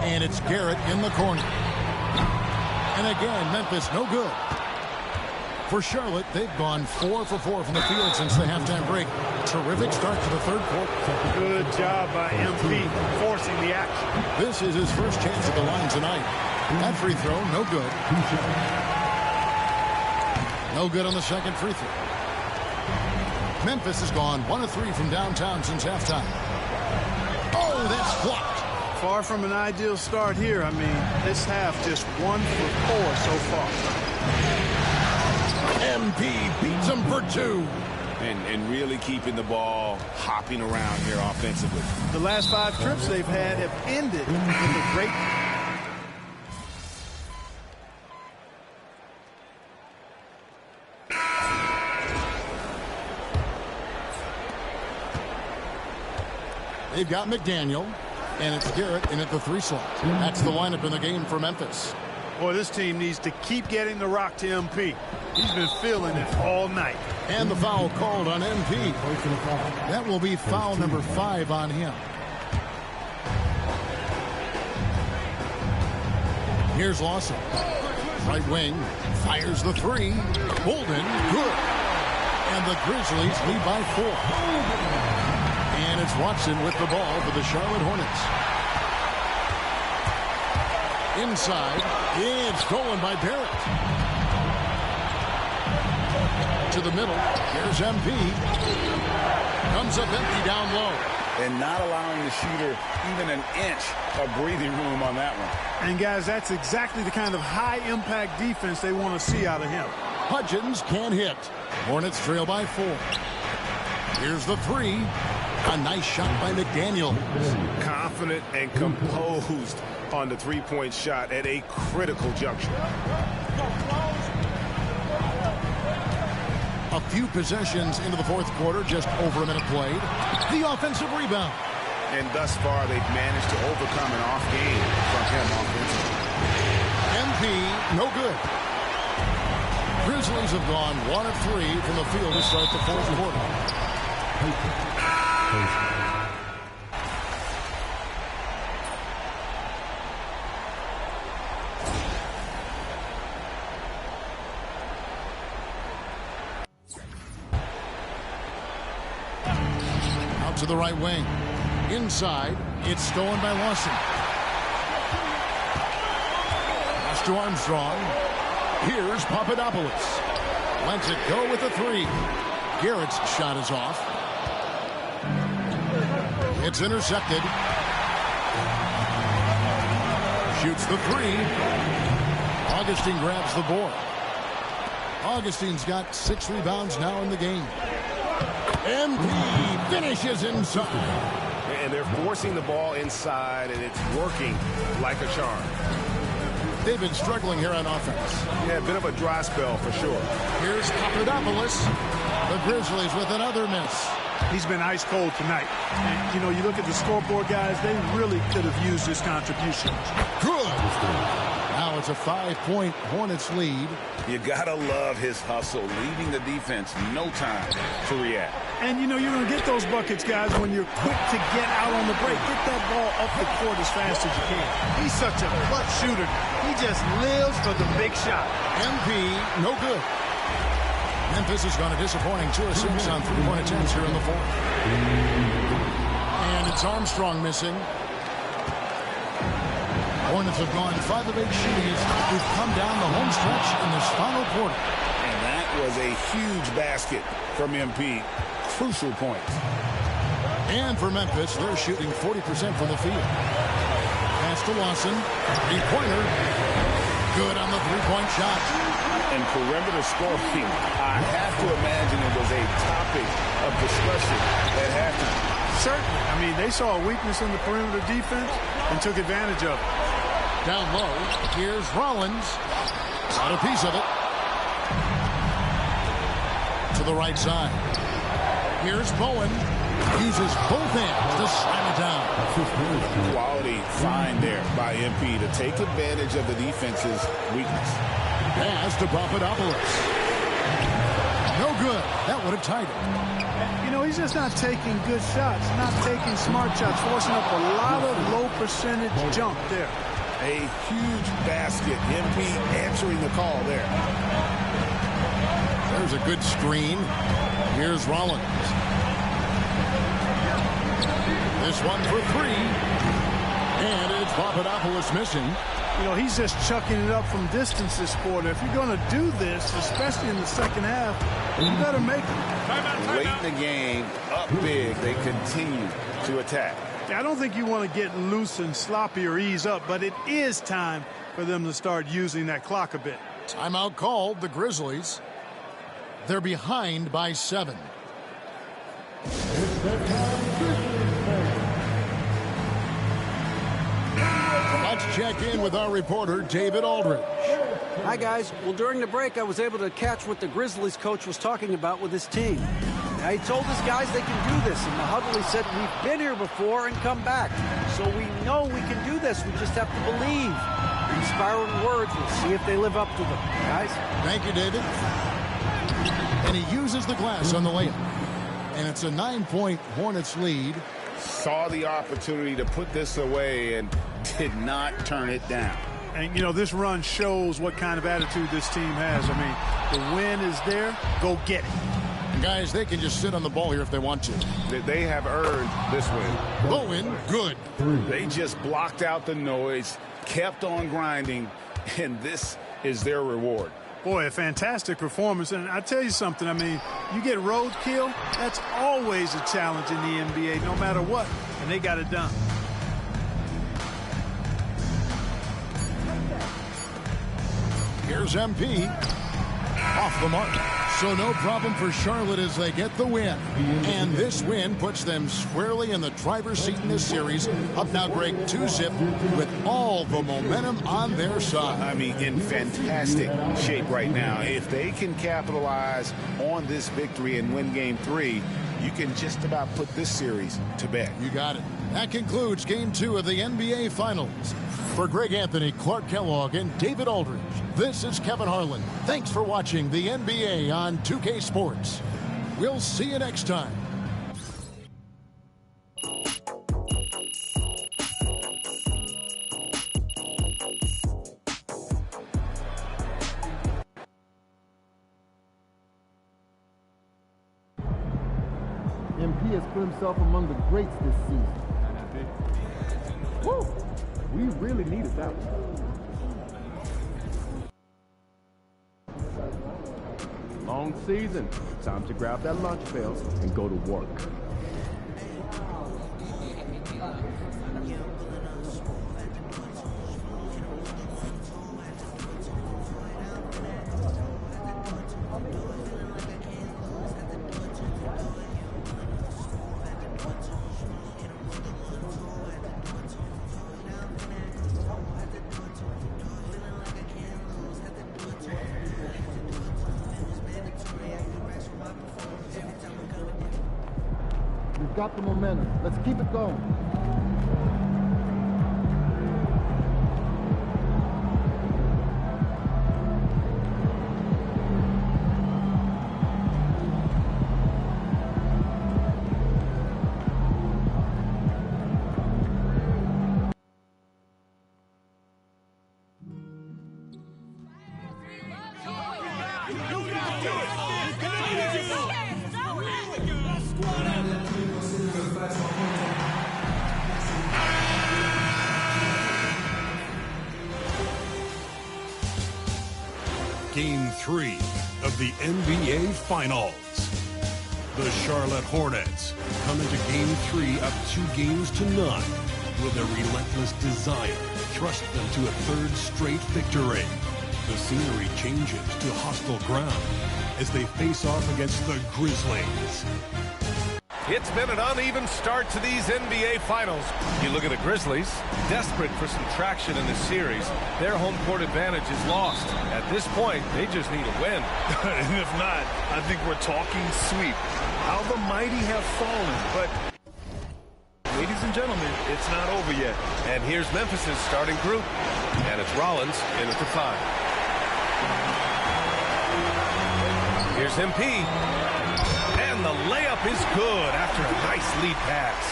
Speaker 4: And it's Garrett in the corner. And again, Memphis no good. For Charlotte, they've gone 4 for 4 from the field since the halftime break. Terrific start to the third quarter.
Speaker 7: Good job by MP forcing the action.
Speaker 4: This is his first chance at the line tonight. That free throw, no good. No good on the second free throw. Memphis has gone 1 of 3 from downtown since halftime. Oh, that's blocked.
Speaker 7: Far from an ideal start here. I mean, this half just 1 for 4 so far.
Speaker 4: MP beats him for 2.
Speaker 5: And really keeping the ball hopping around here offensively.
Speaker 7: The last 5 trips they've had have ended with a great.
Speaker 4: They've got McDaniel, and it's Garrett in at the 3 slot. That's the lineup in the game for Memphis.
Speaker 7: Boy, this team needs to keep getting the rock to MP. He's been feeling it all night.
Speaker 4: And the foul called on MP. That will be foul number 5 on him. Here's Lawson. Right wing. Fires the 3. Bolden. Good. And the Grizzlies lead by 4. And it's Watson with the ball for the Charlotte Hornets. Inside, it's stolen by Barrett. to the middle. Here's MP. Comes up empty down low.
Speaker 5: And not allowing the shooter even an inch of breathing room on that one.
Speaker 7: And, guys, that's exactly the kind of high-impact defense they want to see out of him.
Speaker 4: Hudgens can't hit. Hornets trail by 4. Here's the 3. A nice shot by McDaniel.
Speaker 5: Confident and composed on the three-point shot at a critical juncture.
Speaker 4: A few possessions into the fourth quarter, just over a minute played. The offensive rebound.
Speaker 5: And thus far, they've managed to overcome an off game from him offensively.
Speaker 4: MP, no good. Grizzlies have gone 1 of 3 from the field to start the fourth quarter. Out to the right wing. Inside, it's stolen by Lawson. Pass to Armstrong. Here's Papadopoulos. Lets it go with the 3. Garrett's shot is off. It's intercepted. Shoots the 3. Augustine grabs the board. Augustine's got 6 rebounds now in the game. MP finishes inside.
Speaker 5: And they're forcing the ball inside, and it's working like a charm.
Speaker 4: They've been struggling here on offense.
Speaker 5: Yeah, a bit of a dry spell for sure.
Speaker 4: Here's Papadopoulos. The Grizzlies with another miss.
Speaker 7: He's been ice cold tonight. And, you know, you look at the scoreboard, guys, they really could have used his contribution.
Speaker 4: Good. Now it's a 5-point Hornets lead.
Speaker 5: You gotta love his hustle, leaving the defense no time to react.
Speaker 7: And, you know, you're going to get those buckets, guys, when you're quick to get out on the break. Get that ball up the court as fast as you can. He's such a clutch shooter. He just lives for the big shot.
Speaker 4: MP, no good. Memphis has gone a disappointing 2 of 6 on 3-point attempts here in the fourth. And it's Armstrong missing. Hornets have gone 5 of 8 shooting as we've come down the home stretch in this final quarter.
Speaker 5: And that was a huge basket from MP. Crucial points.
Speaker 4: And for Memphis, they're shooting 40% from the field. Pass to Lawson. 3-pointer. Good on the 3-point shot.
Speaker 5: And perimeter scoring, I have to imagine it was a topic of discussion at halftime.
Speaker 7: Certainly. I mean, they saw a weakness in the perimeter defense and took advantage of it.
Speaker 4: Down low, here's Rollins. Got a piece of it. To the right side. Here's Bowen. Uses both hands to slam it down.
Speaker 5: Quality find there by MP to take advantage of the defense's weakness.
Speaker 4: Pass to Papadopoulos. No good. That would have tied it.
Speaker 7: You know, he's just not taking good shots, not taking smart shots, forcing up a lot of low percentage jump there.
Speaker 5: A huge basket. MP answering the call there.
Speaker 4: There's a good screen. Here's Rollins. This one for 3. And it's Papadopoulos missing.
Speaker 7: You know, he's just chucking it up from distance this quarter. If you're going to do this, especially in the second half, you better make it.
Speaker 5: Late in the game, up big, they continue to attack.
Speaker 7: I don't think you want to get loose and sloppy or ease up, but it is time for them to start using that clock a bit.
Speaker 4: Timeout called, the Grizzlies. They're behind by 7. Let's check in with our reporter, David Aldridge.
Speaker 15: Hi, guys. Well, during the break, I was able to catch what the Grizzlies coach was talking about with his team. Now, he told his guys they can do this. In the huddle, he said, we've been here before and come back. So we know we can do this. We just have to believe. Inspiring words. We'll see if they live up to them. Guys?
Speaker 4: Thank you, David. And he uses the glass on the layup. And it's a 9-point Hornets lead.
Speaker 5: Saw the opportunity to put this away and did not turn it down.
Speaker 7: And, you know, this run shows what kind of attitude this team has. I mean, the win is there. Go get it.
Speaker 4: And guys, they can just sit on the ball here if they want to.
Speaker 5: They have earned this win.
Speaker 4: Bowen, good.
Speaker 5: They just blocked out the noise, kept on grinding, and this is their reward.
Speaker 14: Boy, a fantastic performance. And I tell you something, I mean, you get roadkill, that's always a challenge in the NBA, no matter what. And they got it done.
Speaker 4: Here's MP. Off the mark. So no problem for Charlotte as they get the win. And this win puts them squarely in the driver's seat in this series. Up now, Greg, 2-zip with all the momentum on their side.
Speaker 5: I mean, in fantastic shape right now. If they can capitalize on this victory and win Game 3, you can just about put this series to bed.
Speaker 4: You got it. That concludes Game 2 of the NBA Finals. For Greg Anthony, Clark Kellogg, and David Aldridge, this is Kevin Harlan. Thanks for watching the NBA on 2K Sports. We'll see you next time.
Speaker 12: MP has put himself among the greats this season. Woo! We really needed that one. Long season. Time to grab that lunch bell and go to work. We've got the momentum. Let's keep it going.
Speaker 3: Game 3 of the NBA Finals. The Charlotte Hornets come into Game 3 up 2-0 with a relentless desire thrust them to a third straight victory. The scenery changes to hostile ground as they face off against the Grizzlies.
Speaker 1: It's been an uneven start to these NBA Finals. You look at the Grizzlies, desperate for some traction in this series. Their home court advantage is lost. At this point, they just need a win.
Speaker 7: And if not, I think we're talking sweep. How the mighty have fallen, but ladies and gentlemen, it's not over yet.
Speaker 1: And here's Memphis's starting group. And it's Rollins in at the 5. Here's MP. And the layup is good after a nice lead pass.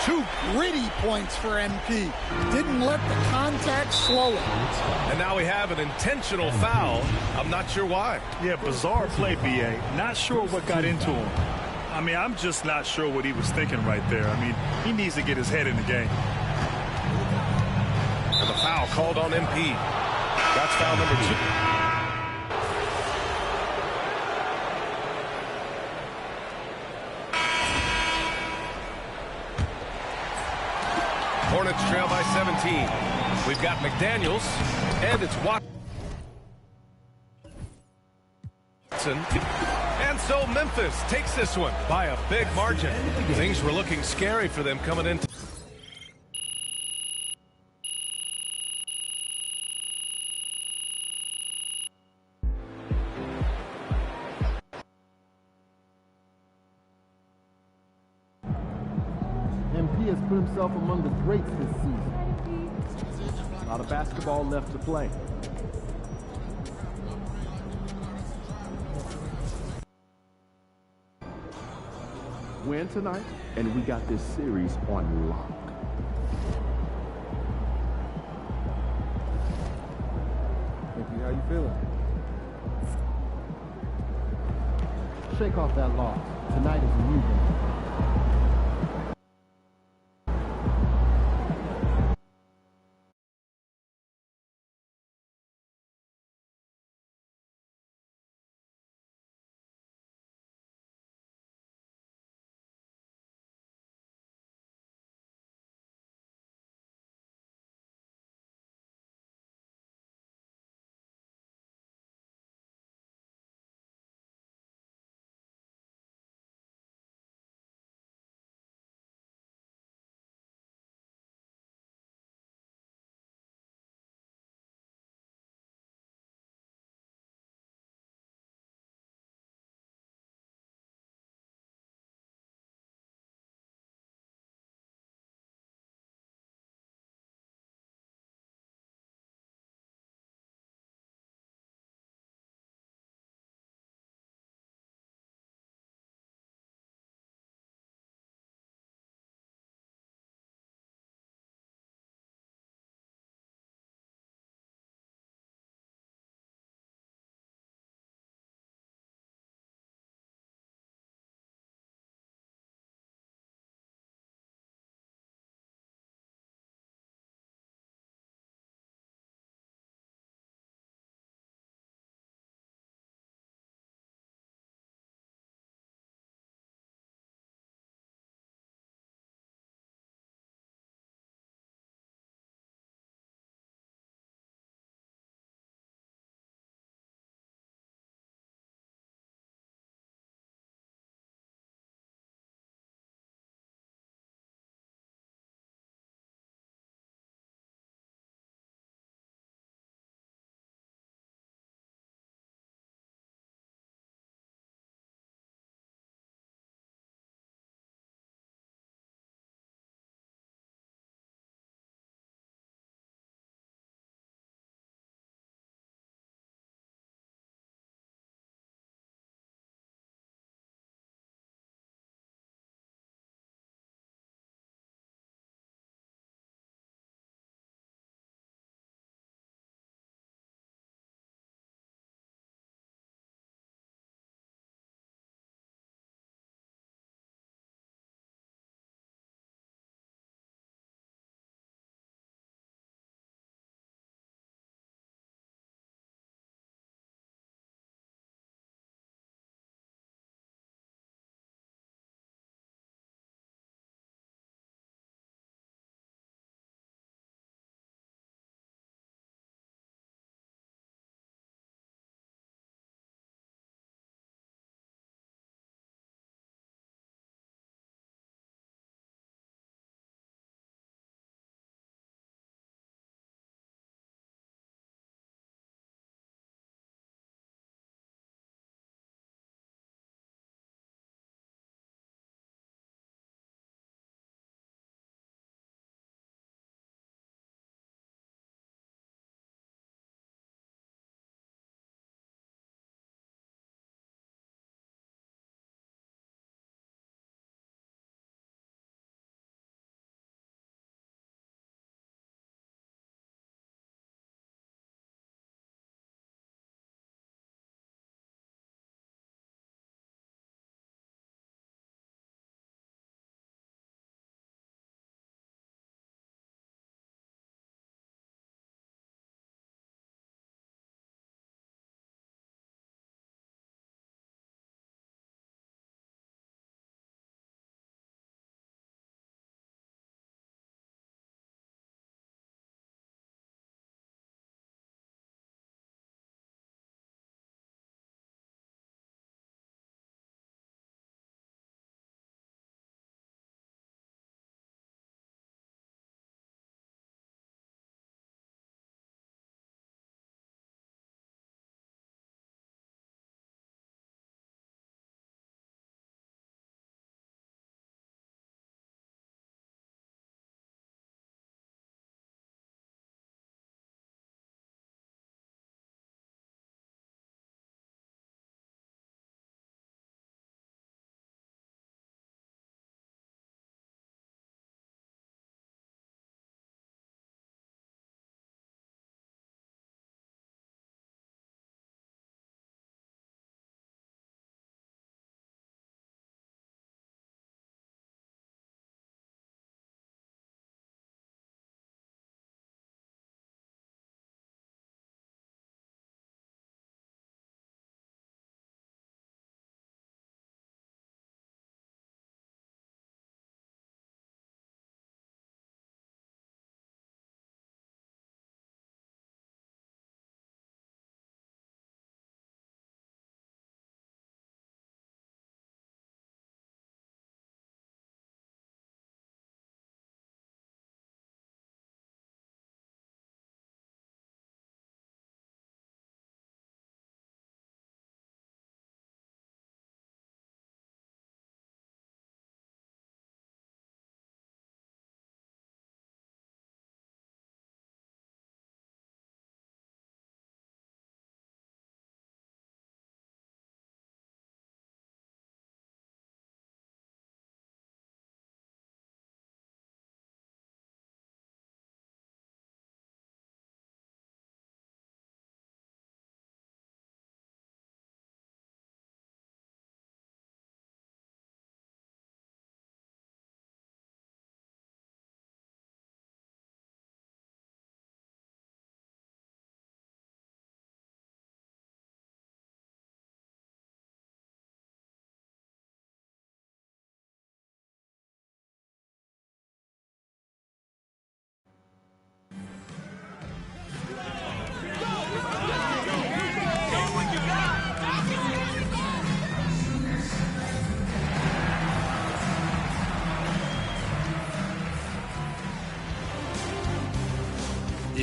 Speaker 16: 2 gritty points for MP. Didn't let the contact slow it.
Speaker 1: And now we have an intentional foul. I'm not sure why.
Speaker 7: Yeah, bizarre play, B.A. Not sure what got into him. I mean, I'm just not sure what he was thinking right there. I mean, he needs to get his head in the game.
Speaker 1: And the foul called on MP. That's foul number 2. Hornets trail by 17. We've got McDaniels, and it's Watson. And so Memphis takes this one by a big margin. Things were looking scary for them coming into.
Speaker 12: MP has put himself among the greats this season. A lot of basketball left to play. Win tonight, and we got this series on lock. Thank you. How you feeling? Shake off that loss. Tonight is a new game.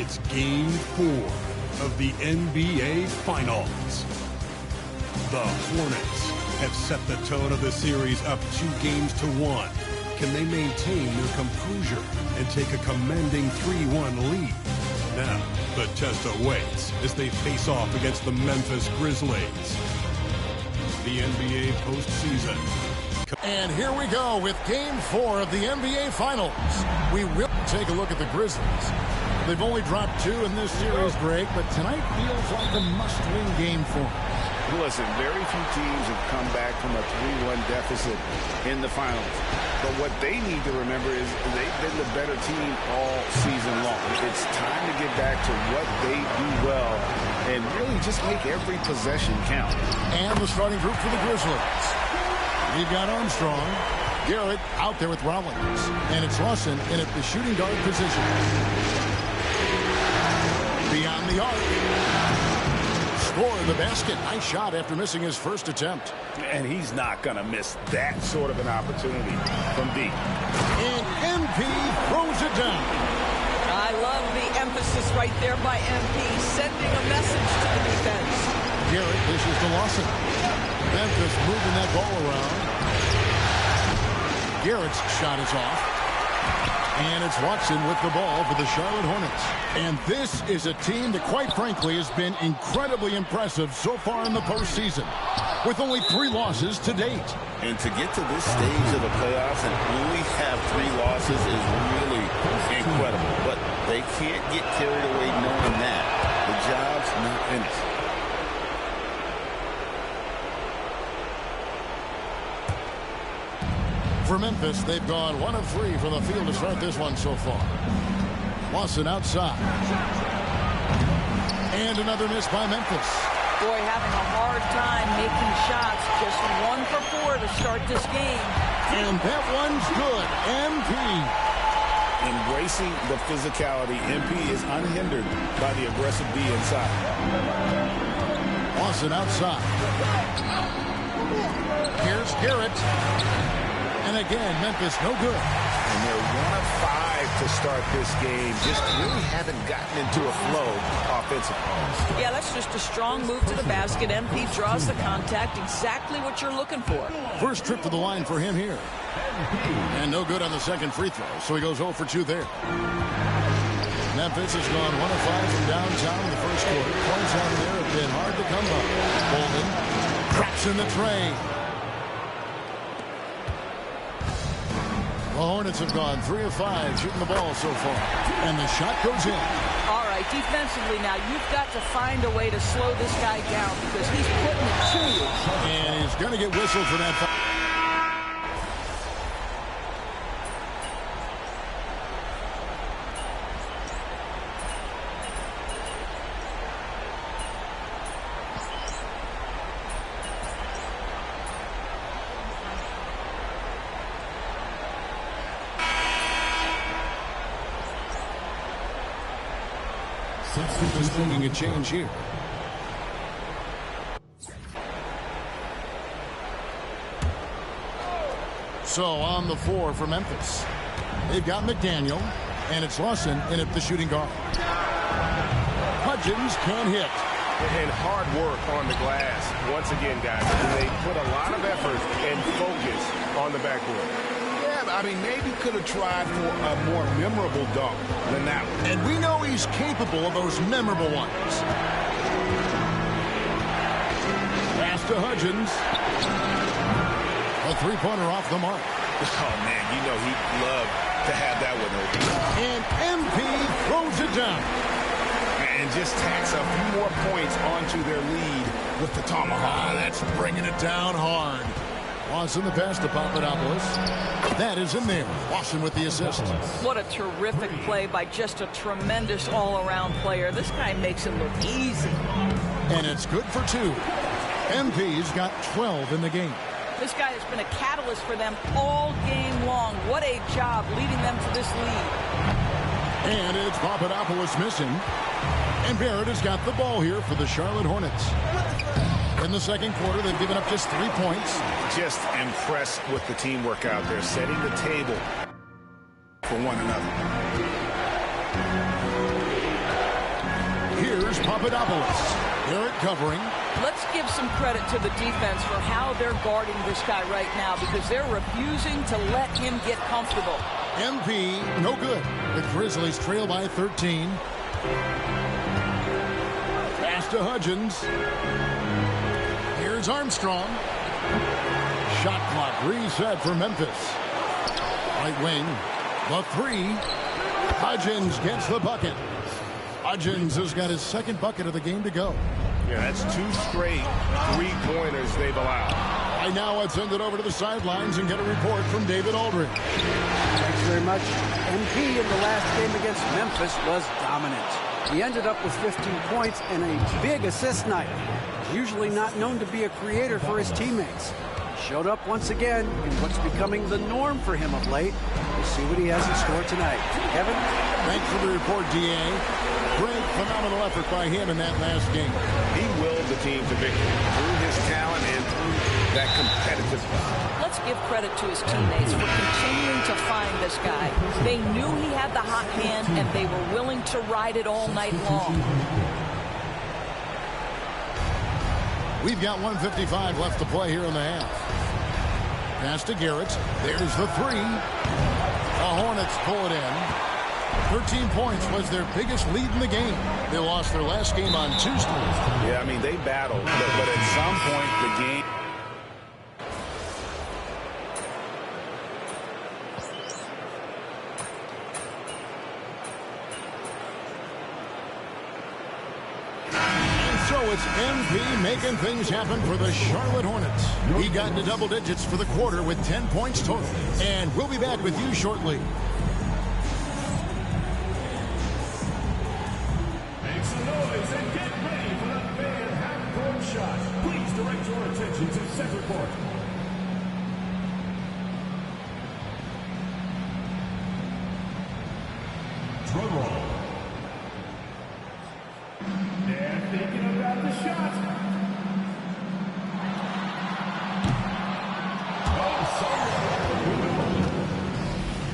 Speaker 3: It's Game 4 of the NBA Finals. The Hornets have set the tone of the series up 2-1. Can they maintain their composure and take a commanding 3-1 lead? Now, the test awaits as they face off against the Memphis Grizzlies. The NBA postseason.
Speaker 4: And here we go with Game 4 of the NBA Finals. We will take a look at the Grizzlies. They've only dropped 2 in this series, Greg, but tonight feels like a must-win game for them.
Speaker 5: Listen, very few teams have come back from a 3-1 deficit in the finals. But what they need to remember is they've been the better team all season long. It's time to get back to what they do well and really just make every possession count.
Speaker 4: And the starting group for the Grizzlies. We've got Armstrong, Garrett out there with Rollins, and it's Lawson in at the shooting guard position. Beyond the arc. Score in the basket. Nice shot after missing his first attempt.
Speaker 5: And he's not going to miss that sort of an opportunity from deep.
Speaker 4: And MP throws it down.
Speaker 6: I love the emphasis right there by MP, sending a message to the defense.
Speaker 4: Garrett dishes to Lawson. Memphis moving that ball around. Garrett's shot is off. And it's Watson with the ball for the Charlotte Hornets. And this is a team that, quite frankly, has been incredibly impressive so far in the postseason, with only 3 losses to date.
Speaker 5: And to get to this stage of the playoffs and only have 3 losses is really incredible. But they can't get carried away knowing that. The job's not finished.
Speaker 4: For Memphis, they've gone 1 of 3 from the field to start this one so far. Lawson outside. And another miss by Memphis.
Speaker 6: Boy, having a hard time making shots. Just 1 for 4 to start this game.
Speaker 4: And that one's good. MP.
Speaker 5: Embracing the physicality, MP is unhindered by the aggressive D inside.
Speaker 4: Lawson outside. Here's Garrett. And again, Memphis no good.
Speaker 5: And they're 1 of 5 to start this game. Just really haven't gotten into a flow offensively.
Speaker 6: Yeah, that's just a strong move to the basket. MP draws the contact, exactly what you're looking for.
Speaker 4: First trip to the line for him here. And no good on the second free throw, so he goes 0 for 2 there. Memphis has gone 1 of 5 from downtown in the first quarter. Points out there have been hard to come by. Bolden cracks in the tray. The Hornets have gone 3 of 5 shooting the ball so far. And the shot goes in.
Speaker 6: All right, defensively now, you've got to find a way to slow this guy down because he's putting it to you.
Speaker 4: And he's going to get whistled for that foul. Just making a change here. So on the floor for Memphis, they've got McDaniel, and it's Lawson in at the shooting guard. Hudgens can't hit.
Speaker 1: And hard work on the glass. Once again, guys, they put a lot of effort and focus on the backboard.
Speaker 5: I mean, maybe could have tried for a more memorable dunk than that one.
Speaker 4: And we know he's capable of those memorable ones. Pass to Hudgens. A 3-pointer off the mark.
Speaker 5: Oh, man, you know he'd love to have that one open.
Speaker 4: And MP throws it down.
Speaker 5: And just tacks a few more points onto their lead with the tomahawk.
Speaker 4: That's bringing it down hard. Lawson the pass to Papadopoulos. That is in there. Lawson with the assist.
Speaker 6: What a terrific play by just a tremendous all-around player. This guy makes it look easy.
Speaker 4: And it's good for 2. MP's got 12 in the game.
Speaker 6: This guy has been a catalyst for them all game long. What a job leading them to this lead.
Speaker 4: And it's Papadopoulos missing. And Barrett has got the ball here for the Charlotte Hornets. In the second quarter, they've given up just 3 points.
Speaker 5: Just impressed with the teamwork out there, setting the table for one another.
Speaker 4: Papadopoulos. Garrett covering.
Speaker 6: Let's give some credit to the defense for how they're guarding this guy right now because they're refusing to let him get comfortable.
Speaker 4: MP, no good. The Grizzlies trail by 13. Pass to Hudgens. Here's Armstrong. Shot clock reset for Memphis. Right wing. The three. Hudgens gets the bucket. Hudgens has got his second bucket of the game to go.
Speaker 5: Yeah, that's 2 straight three-pointers they've allowed.
Speaker 4: Right now, let's send it over to the sidelines and get a report from David Aldridge.
Speaker 15: Thanks very much. MP in the last game against Memphis was dominant. He ended up with 15 points and a big assist night. Usually not known to be a creator for his teammates. He showed up once again in what's becoming the norm for him of late. We'll see what he has in store tonight. Kevin?
Speaker 4: Thanks for the report, D.A. Great, phenomenal effort by him in that last game.
Speaker 5: He willed the team to victory through his talent and through that competitiveness.
Speaker 6: Let's give credit to his teammates for continuing to find this guy. They knew he had the hot hand, and they were willing to ride it all night long.
Speaker 4: We've got 1:55 left to play here in the half. Pass to Garrett. There's the three. The Hornets pull it in. 13 points was their biggest lead in the game. They lost their last game on Tuesday.
Speaker 5: Yeah, I mean, they battled, but at some point, the game...
Speaker 4: And so it's MP making things happen for the Charlotte Hornets. He got into double digits for the quarter with 10 points total. And we'll be back with you shortly.
Speaker 13: And get ready for the big half-court shot. Please direct your attention to center court. Drum roll. And thinking about the shot. Oh, sorry.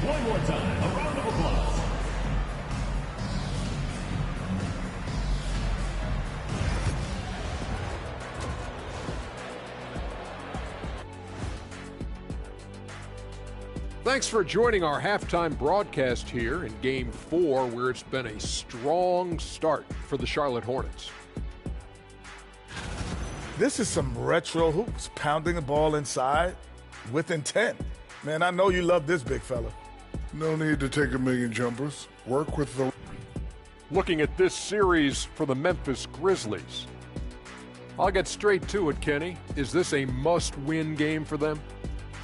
Speaker 13: One more time. A round of applause.
Speaker 2: Thanks for joining our halftime broadcast here in Game 4, where it's been a strong start for the Charlotte Hornets.
Speaker 8: This is some retro hoops, pounding the ball inside with intent. Man, I know you love this big fella.
Speaker 9: No need to take a million jumpers. Work with the...
Speaker 2: Looking at this series for the Memphis Grizzlies. I'll get straight to it, Kenny. Is this a must-win game for them?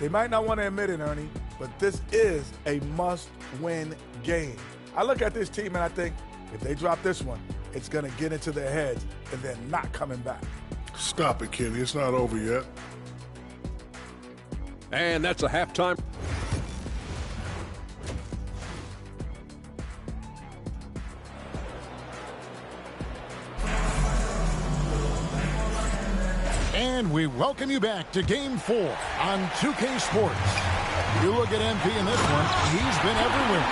Speaker 8: They might not want to admit it, Ernie, but this is a must-win game. I look at this team and I think, if they drop this one, it's going to get into their heads and then not coming back.
Speaker 9: Stop it, Kenny. It's not over yet.
Speaker 2: And that's a halftime.
Speaker 4: And we welcome you back to Game 4 on 2K Sports. You look at MP in this one, he's been everywhere.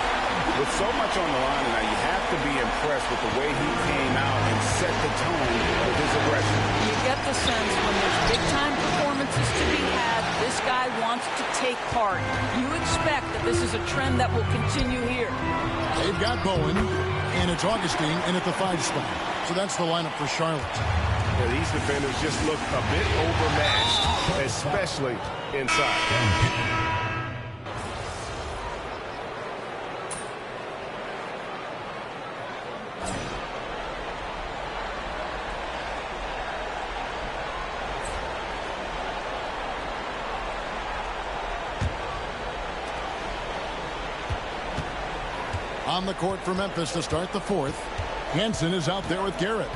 Speaker 5: With so much on the line tonight, you have to be impressed with the way he came out and set the tone with his aggression.
Speaker 6: You get the sense when there's big-time performances to be had, this guy wants to take part. You expect that this is a trend that will continue here.
Speaker 4: They've got Bowen, and it's Augustine in at the 5 spot. So that's the lineup for Charlotte.
Speaker 5: Yeah, these defenders just look a bit overmatched, especially inside.
Speaker 4: On the court for Memphis to start the fourth. Henson is out there with Garrett.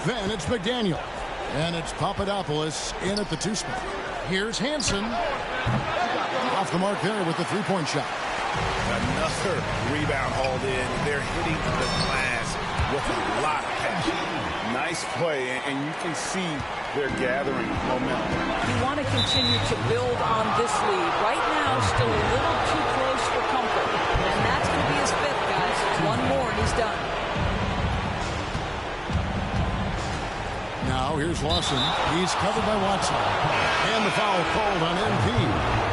Speaker 4: Then it's McDaniel. And it's Papadopoulos in at the 2 spot. Here's Henson. Off the mark there with the three-point shot.
Speaker 5: Another rebound hauled in. They're hitting the glass with a lot of passion. Nice play, and you can see they're gathering momentum.
Speaker 6: You want to continue to build on this lead. Right now, still a little too close for comfort. And that's going to be his 5th, guys. One more and he's done.
Speaker 4: now. Here's Lawson. He's covered by Watson. And the foul called on MP.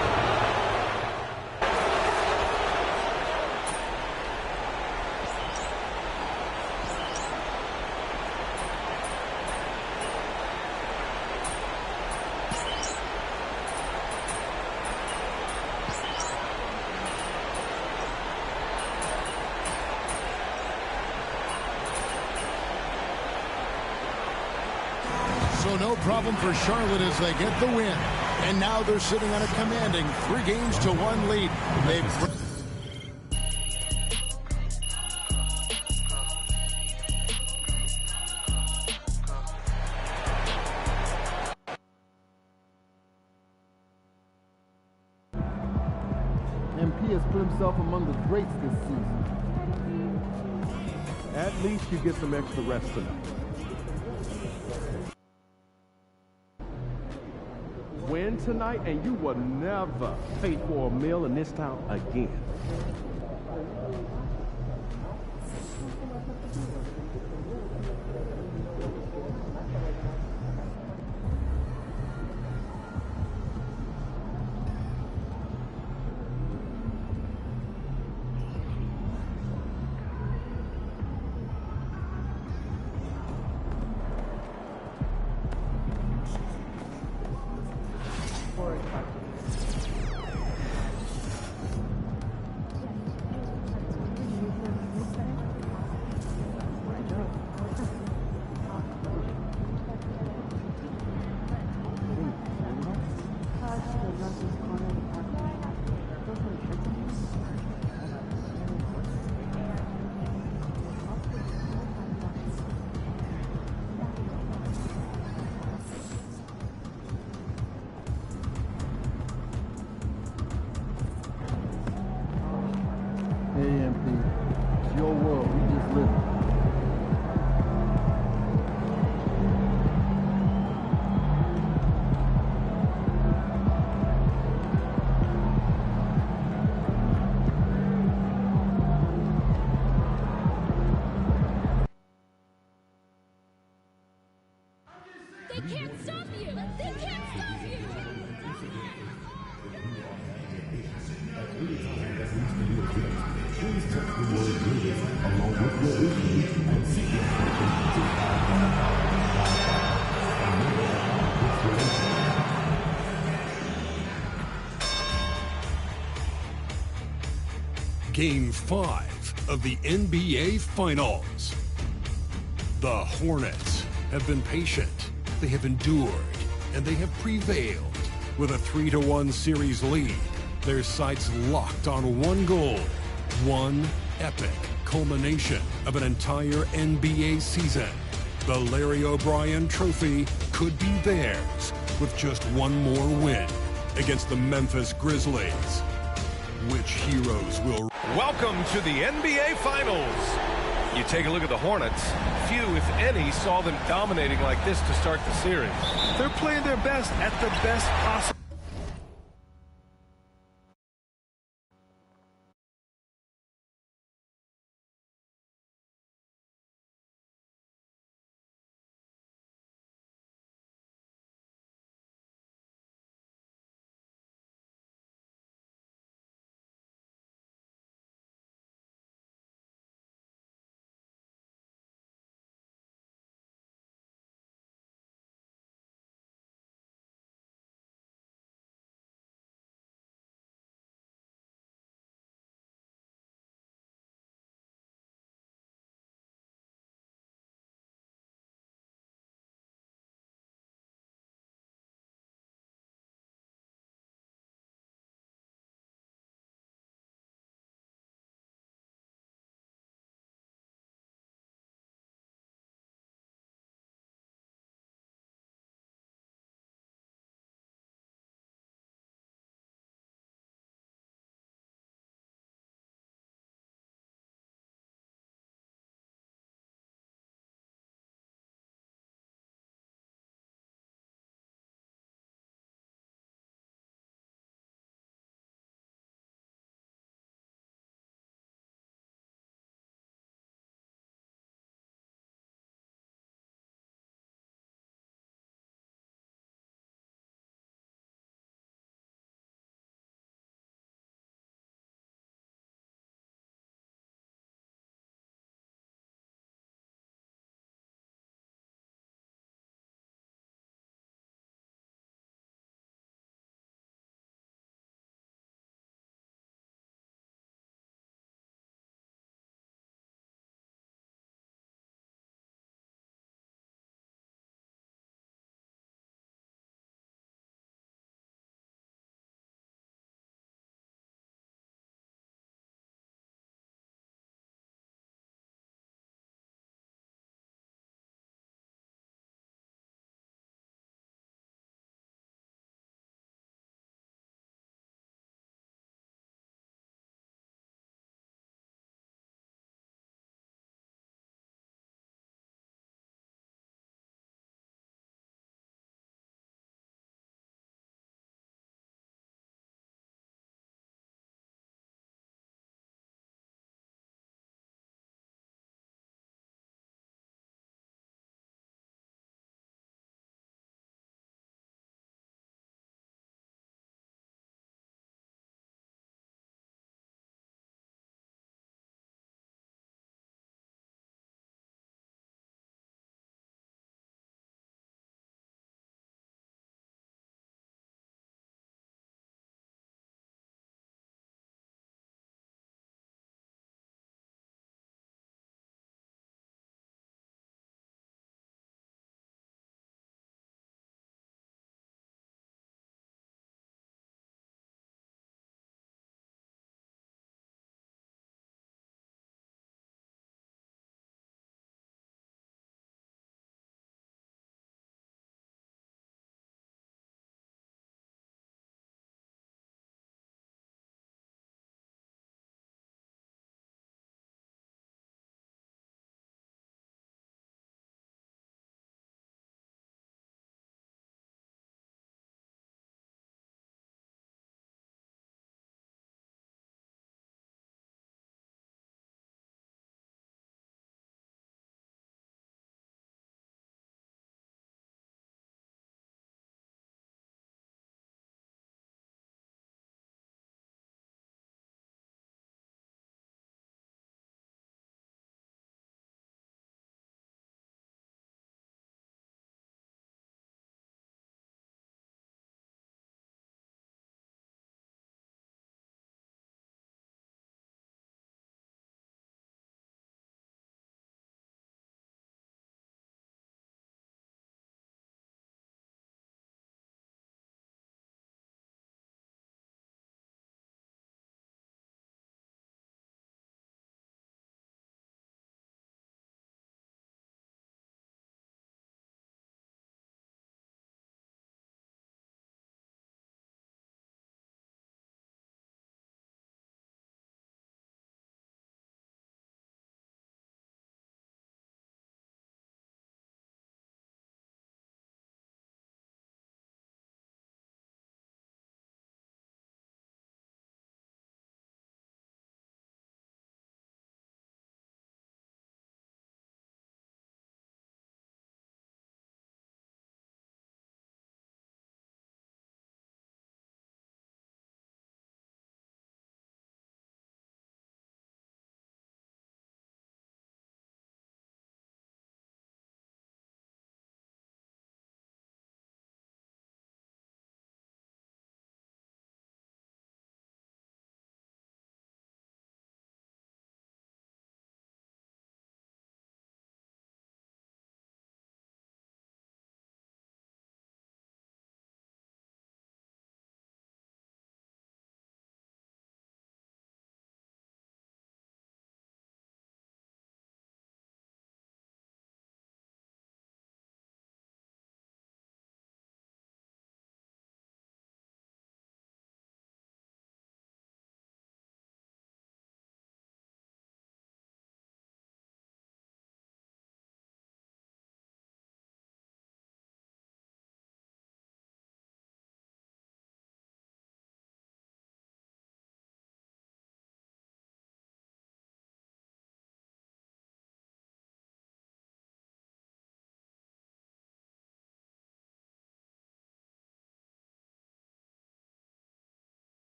Speaker 4: So no problem for Charlotte as they get the win. And now they're sitting on a commanding 3-1 lead. They've...
Speaker 12: MP has put himself among the greats this season. At least you get some extra rest tonight. Win tonight and you will never pay for a meal in this town again. It's your world. We just live it.
Speaker 13: They can't stop you! They can't stop you!
Speaker 17: Please text the word "Unit" along with your issues and seek your
Speaker 3: Game 5 of the NBA Finals. The Hornets have been patient, they have endured, and they have prevailed. With a 3-1 series lead, their sights locked on one goal, one epic culmination of an entire NBA season. The Larry O'Brien Trophy could be theirs with just one more win against the Memphis Grizzlies. Which heroes will...
Speaker 1: Welcome to the NBA Finals. You take a look at the Hornets. Few, if any, saw them dominating like this to start the series.
Speaker 7: They're playing their best at the best possible.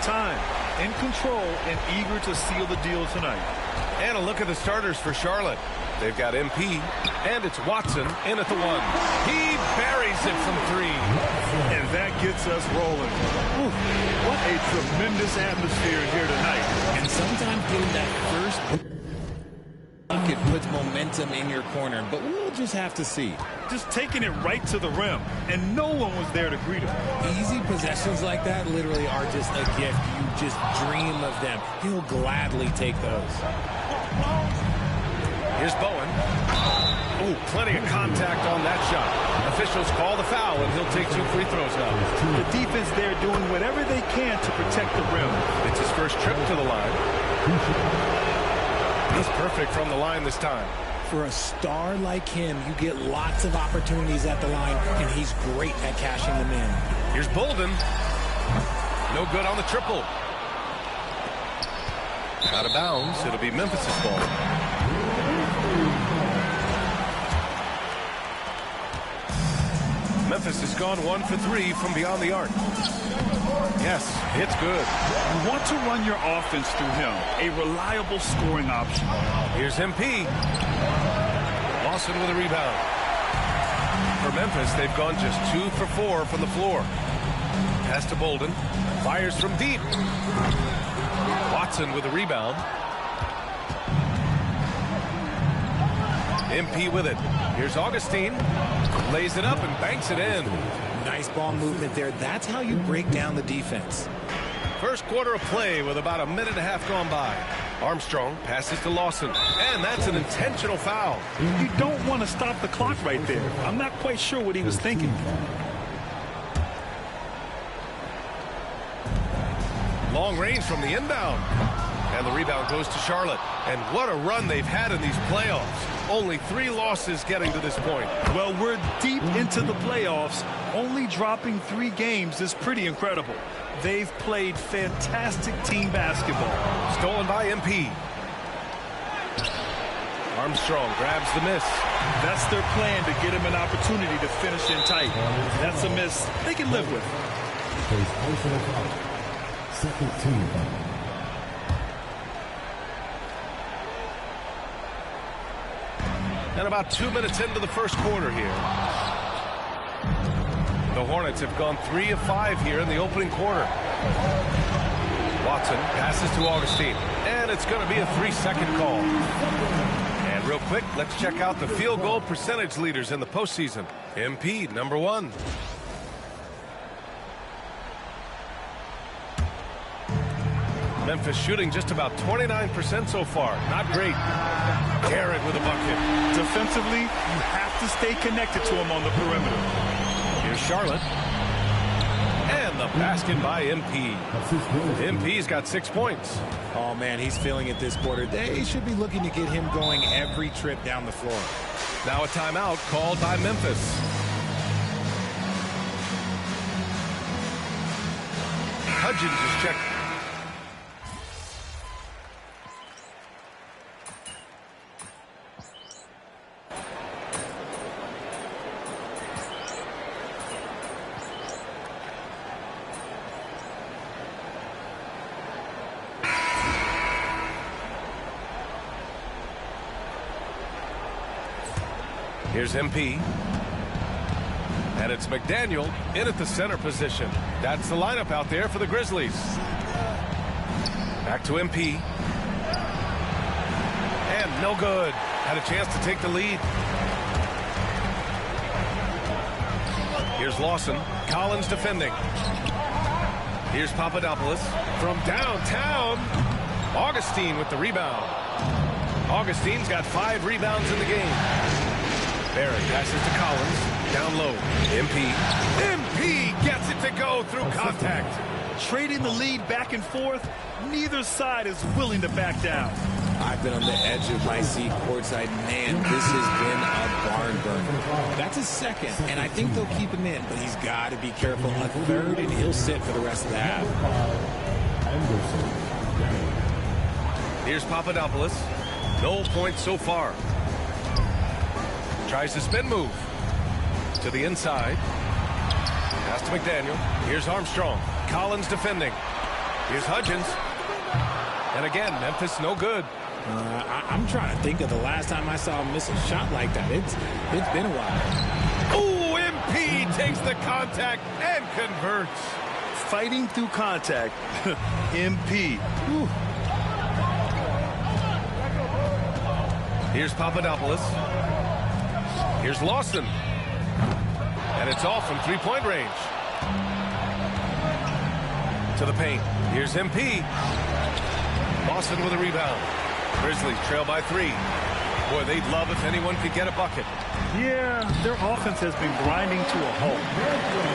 Speaker 7: time, in control, and eager to seal the deal tonight.
Speaker 1: And a look at the starters for Charlotte. They've got MP, and it's Watson in at the 1. He buries it from 3.
Speaker 7: And that gets us rolling. Ooh, what a tremendous atmosphere here tonight.
Speaker 10: And sometimes getting that first bucket puts momentum in your corner, but we'll just have to see.
Speaker 7: Just taking it right to the rim, and no one was there to greet him.
Speaker 10: Easy possessions like that literally are just a gift. You just dream of them. He'll gladly take those.
Speaker 1: Here's Bowen. Oh, plenty of contact on that shot. Officials call the foul, and he'll take 2 free throws now.
Speaker 7: The defense there doing whatever they can to protect the rim.
Speaker 1: It's his first trip to the line. He's perfect from the line this time.
Speaker 10: For a star like him, you get lots of opportunities at the line, and he's great at cashing them in.
Speaker 1: Here's Bolden. No good on the triple. Out of bounds. It'll be Memphis' ball. Memphis has gone 1 for 3 from beyond the arc. Yes, it's good.
Speaker 7: You want to run your offense through him, a reliable scoring option.
Speaker 1: Here's MP. Lawson with a rebound. For Memphis, they've gone just 2 for 4 from the floor. Pass to Bolden. Fires from deep. Watson with a rebound. MP with it. Here's Augustine. Lays it up and banks it in.
Speaker 10: Nice ball movement there. That's how you break down the defense.
Speaker 1: First quarter of play with about a minute and a half gone by. Armstrong passes to Lawson. And that's an intentional foul.
Speaker 7: You don't want to stop the clock right there. I'm not quite sure what he was thinking.
Speaker 1: Long range from the inbound. And the rebound goes to Charlotte. And what a run they've had in these playoffs. Only 3 losses getting to this point.
Speaker 7: Well, we're deep into the playoffs. Only dropping 3 games is pretty incredible. They've played fantastic team basketball.
Speaker 1: Stolen by MP. Armstrong grabs the miss.
Speaker 7: That's their plan, to get him an opportunity to finish in tight. That's a miss they can live with.
Speaker 17: Second team foul.
Speaker 1: And about 2 minutes into the first quarter here. The Hornets have gone 3 of 5 here in the opening quarter. Watson passes to Augustine. And it's going to be a 3-second call. And real quick, let's check out the field goal percentage leaders in the postseason. MP, number 1. Memphis shooting just about 29% so far. Not great. Garrett with a bucket.
Speaker 7: Defensively, you have to stay connected to him on the perimeter.
Speaker 1: Here's Charlotte. And the basket by MP. MP's got 6 points.
Speaker 10: Oh, man, he's feeling it this quarter. They should be looking to get him going every trip down the floor.
Speaker 1: Now a timeout called by Memphis. Hudgens is checked. Here's MP. And it's McDaniel in at the center position. That's the lineup out there for the Grizzlies. Back to MP. And no good. Had a chance to take the lead. Here's Lawson. Collins defending. Here's Papadopoulos from downtown. Augustine with the rebound. Augustine's got 5 rebounds in the game. Barrett passes to Collins. Down low. MP gets it to go through contact.
Speaker 7: Trading the lead back and forth. Neither side is willing to back down.
Speaker 10: I've been on the edge of my seat courtside. Man, this has been a barn burner. That's his second, and I think they'll keep him in, but he's got to be careful. A third, and he'll sit for the rest of the half.
Speaker 1: Here's Papadopoulos. No points so far. Tries to spin move. To the inside. Pass to McDaniel. Here's Armstrong. Collins defending. Here's Hudgens. And again, Memphis no good.
Speaker 10: I'm trying to think of the last time I saw him miss a shot like that. It's been a while.
Speaker 1: Ooh, MP takes the contact and converts.
Speaker 7: Fighting through contact. MP. Whew.
Speaker 1: Here's Papadopoulos. Here's Lawson. And it's all from three-point range. To the paint. Here's MP. Lawson with a rebound. Grizzlies trail by 3. Boy, they'd love if anyone could get a bucket.
Speaker 7: Yeah, their offense has been grinding to a halt.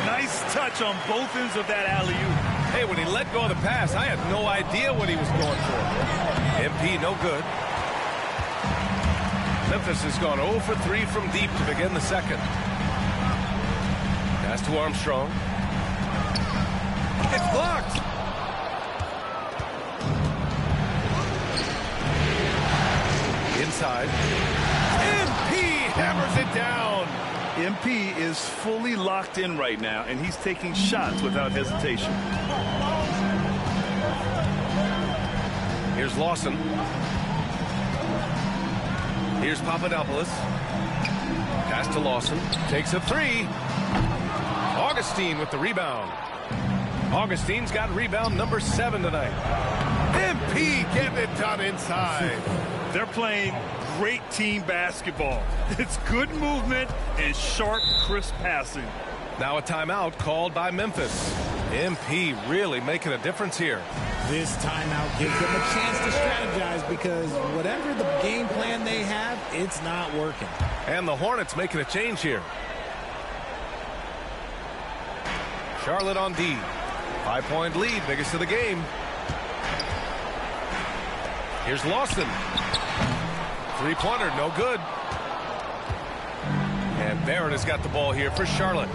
Speaker 7: Nice touch on both ends of that alley-oop.
Speaker 1: Hey, when he let go of the pass, I had no idea what he was going for. MP no good. Memphis has gone 0 for 3 from deep to begin the second. Pass to Armstrong. It's blocked. Inside. MP hammers it down.
Speaker 7: MP is fully locked in right now, and he's taking shots without hesitation.
Speaker 1: Here's Lawson. Here's Papadopoulos. Pass to Lawson. Takes a 3. Augustine with the rebound. Augustine's got rebound number 7 tonight. MP getting it done inside.
Speaker 7: They're playing great team basketball. It's good movement and sharp, crisp passing.
Speaker 1: Now a timeout called by Memphis. MP really making a difference here.
Speaker 10: This timeout gives them a chance to strategize because whatever the game plan they have, it's not working.
Speaker 1: And the Hornets making a change here. Charlotte on D. 5-point lead, biggest of the game. Here's Lawson. Three-pointer, no good. And Barrett has got the ball here for Charlotte.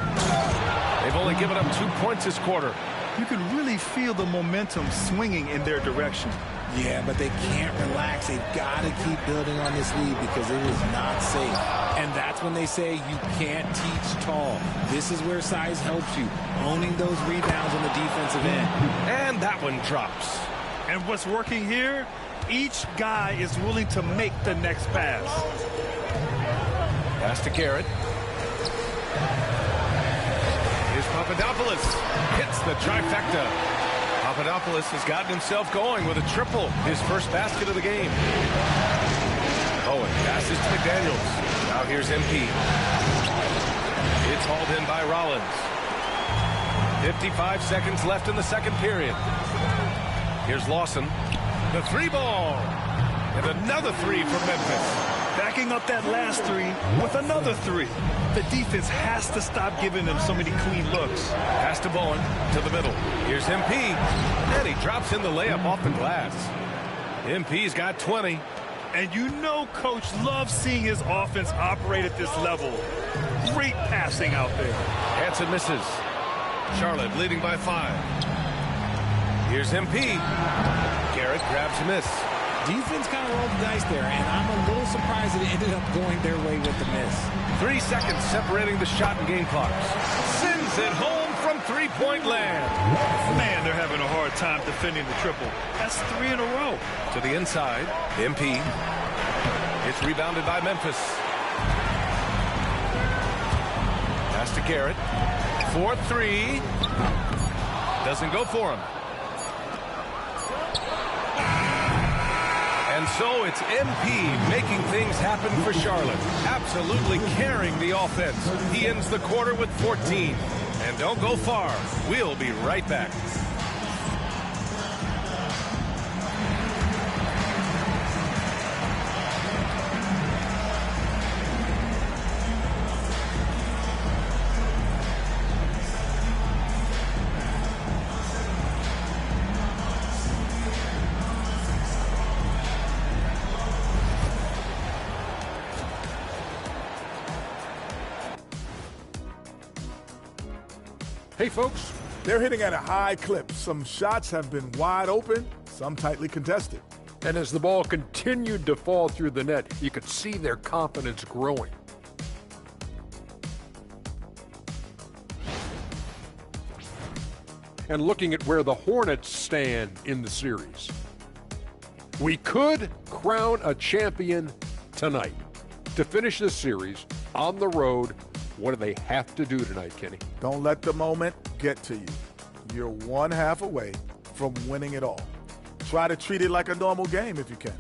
Speaker 1: They've only given up 2 points this quarter.
Speaker 7: You can really feel the momentum swinging in their direction.
Speaker 10: Yeah, but they can't relax. They've got to keep building on this lead because it is not safe. And that's when they say you can't teach tall. This is where size helps you, owning those rebounds on the defensive end.
Speaker 1: And that one drops.
Speaker 7: And what's working here? Each guy is willing to make the next pass.
Speaker 1: Pass to Garrett. Here's Papadopoulos. Hits the trifecta. Papadopoulos has gotten himself going with a triple. His first basket of the game. Owen passes to McDaniels. Now here's MP. It's hauled in by Rollins. 55 seconds left in the second period. Here's Lawson. The 3-ball. And another 3 for Memphis.
Speaker 7: Backing up that last 3 with another 3. The defense has to stop giving them so many clean looks.
Speaker 1: Pass to Bowen to the middle. Here's MP. And he drops in the layup off the glass. MP's got 20.
Speaker 7: And you know Coach loves seeing his offense operate at this level. Great passing out there.
Speaker 1: Hansen misses. Charlotte leading by 5. Here's MP. Garrett grabs a miss.
Speaker 10: Defense kind of rolled the dice there, and I'm a little surprised that it ended up going their way with the miss.
Speaker 1: 3 seconds separating the shot and game clocks. Sends it home from three-point land.
Speaker 7: Man, they're having a hard time defending the triple. That's 3 in a row.
Speaker 1: To the inside, MP. It's rebounded by Memphis. Pass to Garrett. 4-3. Doesn't go for him. And so it's MP making things happen for Charlotte. Absolutely carrying the offense. He ends the quarter with 14. And don't go far. We'll be right back.
Speaker 8: Hey, folks, they're hitting at a high clip. Some shots have been wide open, some tightly contested.
Speaker 2: And as the ball continued to fall through the net, you could see their confidence growing. and looking at where the Hornets stand in the series. We could crown a champion tonight. To finish this series on the road, what do they have to do tonight, Kenny?
Speaker 8: Don't let the moment get to you. You're one half away from winning it all. Try to treat it like a normal game if you can.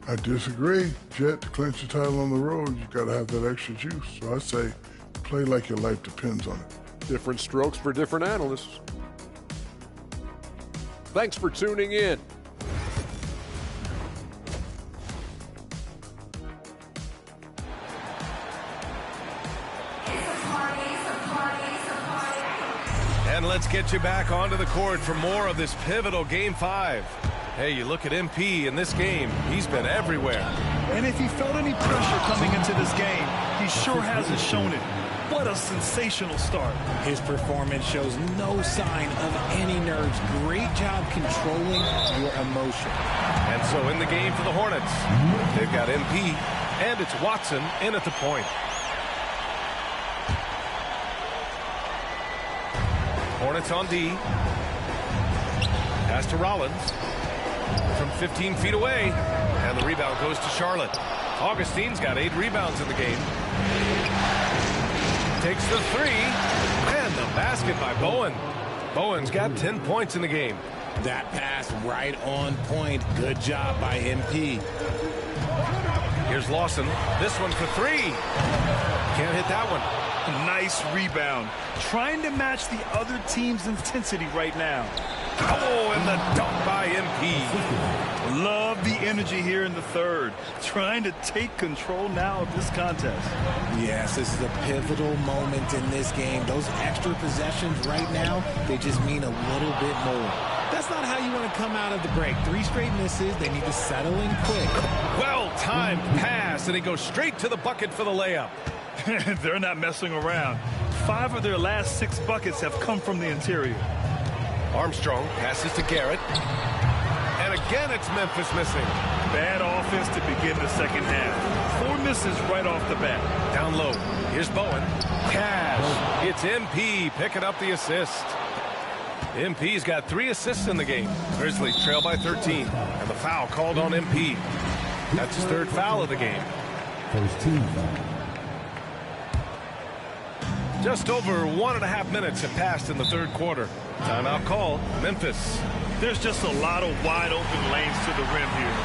Speaker 9: I disagree. Jet, to clinch the title on the road, you got to have that extra juice. So I say play like your life depends on it.
Speaker 2: Different strokes for different analysts. Thanks for tuning in.
Speaker 1: And let's get you back onto the court for more of this pivotal Game 5. Hey, you look at MP in this game, he's been everywhere.
Speaker 7: And if he felt any pressure coming into this game, he sure hasn't shown it. What a sensational start.
Speaker 10: His performance shows no sign of any nerves. Great job controlling your emotion.
Speaker 1: And so in the game for the Hornets, they've got MP, and it's Watson in at the point. Hornets on D. Pass to Rollins. From 15 feet away. And the rebound goes to Charlotte. Augustine's got 8 rebounds in the game. Takes the 3. And the basket by Bowen. Bowen's got 10 points in the game.
Speaker 10: That pass right on point. Good job by MP.
Speaker 1: Here's Lawson. This one for 3. Can't hit that one.
Speaker 7: Nice rebound. Trying to match the other team's intensity right now.
Speaker 1: Oh, and the dunk by MP.
Speaker 7: Love the energy here in the third. Trying to take control now of this contest.
Speaker 10: Yes, this is a pivotal moment in this game. Those extra possessions right now, they just mean a little bit more. That's not how you want to come out of the break. 3 straight misses. They need to settle in quick.
Speaker 1: Well-timed pass, and he goes straight to the bucket for the layup.
Speaker 7: They're not messing around. 5 of their last 6 buckets have come from the interior.
Speaker 1: Armstrong passes to Garrett. And again, it's Memphis missing.
Speaker 7: Bad offense to begin the second half. 4 misses right off the bat.
Speaker 1: Down low. Here's Bowen. Cash. It's MP picking up the assist. MP's got 3 assists in the game. Grizzlies trail by 13. And the foul called on MP. That's his 3rd foul of the game.
Speaker 17: First team foul.
Speaker 1: Just over 1.5 minutes have passed in the 3rd quarter. Timeout call, Memphis.
Speaker 7: There's just a lot of wide open lanes to the rim here.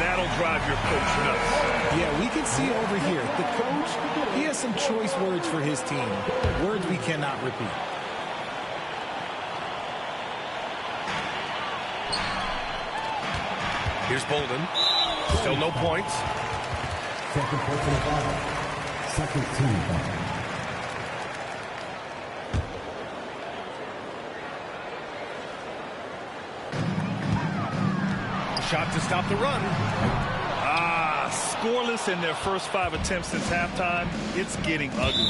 Speaker 7: That'll drive your coach nuts.
Speaker 10: Yeah, we can see over here, the coach, he has some choice words for his team. Words we cannot repeat.
Speaker 1: Here's Bolden. Still no points.
Speaker 17: Second personal foul. Second team foul.
Speaker 1: Shot to stop the run.
Speaker 7: Scoreless in their first 5 attempts since halftime. It's getting ugly.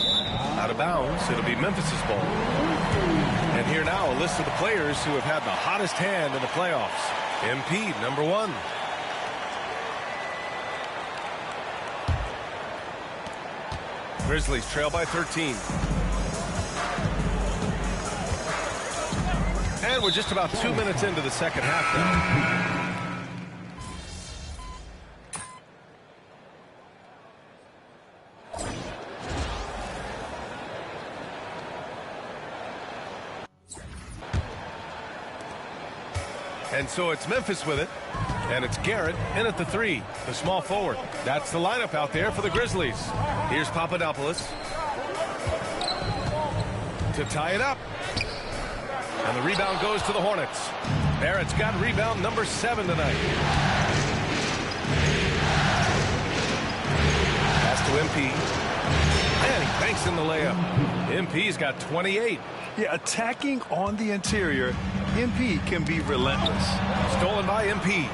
Speaker 1: Out of bounds. It'll be Memphis's ball. And here now a list of the players who have had the hottest hand in the playoffs. MP, number 1. Grizzlies trail by 13. And we're just about 2 minutes into the second half now. And so it's Memphis with it. And it's Garrett in at the 3, the small forward. That's the lineup out there for the Grizzlies. Here's Papadopoulos to tie it up. And the rebound goes to the Hornets. Barrett's got rebound number 7 tonight. Pass to MP. And he banks in the layup. MP's got 28.
Speaker 7: Yeah, attacking on the interior, MP can be relentless.
Speaker 1: Stolen by MP.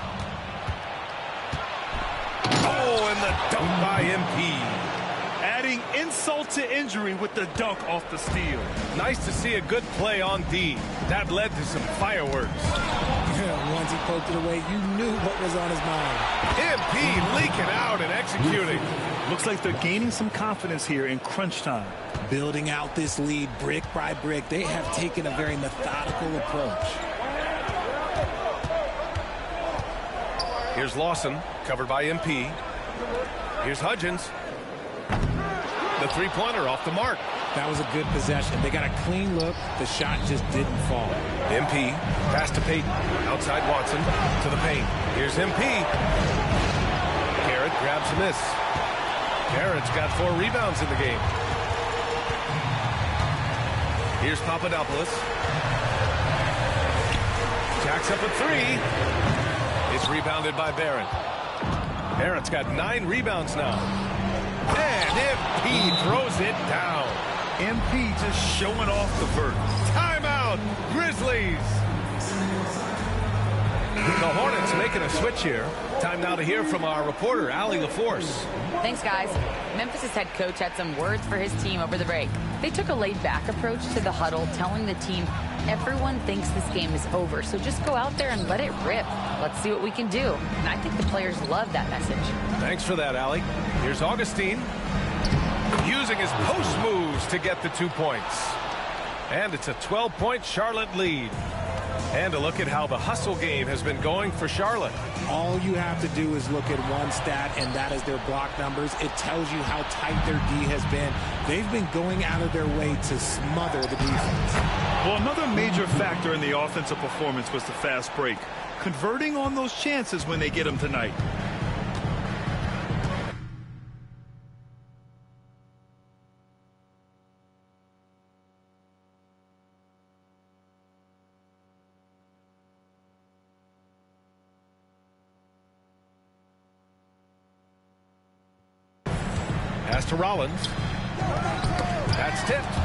Speaker 1: Oh, and the dunk by MP.
Speaker 7: Adding insult to injury with the dunk off the steal.
Speaker 1: Nice to see a good play on D. That led to some fireworks.
Speaker 10: Once he poked it away, you knew what was on his mind.
Speaker 1: MP leaking out and executing.
Speaker 7: Looks like they're gaining some confidence here in crunch time.
Speaker 10: building out this lead brick by brick. They have taken a very methodical approach.
Speaker 1: Here's Lawson, covered by MP. Here's Hudgens. The three-pointer off the mark.
Speaker 10: That was a good possession. They got a clean look. The shot just didn't fall.
Speaker 1: MP, pass to Peyton. Outside Watson, to the paint. Here's MP. Garrett grabs a miss. Garrett's got 4 rebounds in the game. Here's Papadopoulos. Jacks up a 3. It's rebounded by Barrett. Barrett's got 9 rebounds now. And MP throws it down.
Speaker 7: MP just showing off the vert.
Speaker 1: Timeout, Grizzlies. The Hornets making a switch here. Time now to hear from our reporter, Allie LaForce.
Speaker 11: Thanks, guys. Memphis' head coach had some words for his team over the break. They took a laid-back approach to the huddle, telling the team, everyone thinks this game is over, so just go out there and let it rip. Let's see what we can do. And I think the players love that message.
Speaker 1: Thanks for that, Allie. Here's Augustine, using his post moves to get the 2 points. And it's a 12-point Charlotte lead. And a look at how the hustle game has been going for Charlotte.
Speaker 10: All you have to do is look at one stat, and that is their block numbers. It tells you how tight their D has been. They've been going out of their way to smother the defense.
Speaker 7: Well, another major factor in the offensive performance was the fast break. Converting on those chances when they get them tonight.
Speaker 1: Pass to Rollins. That's tipped.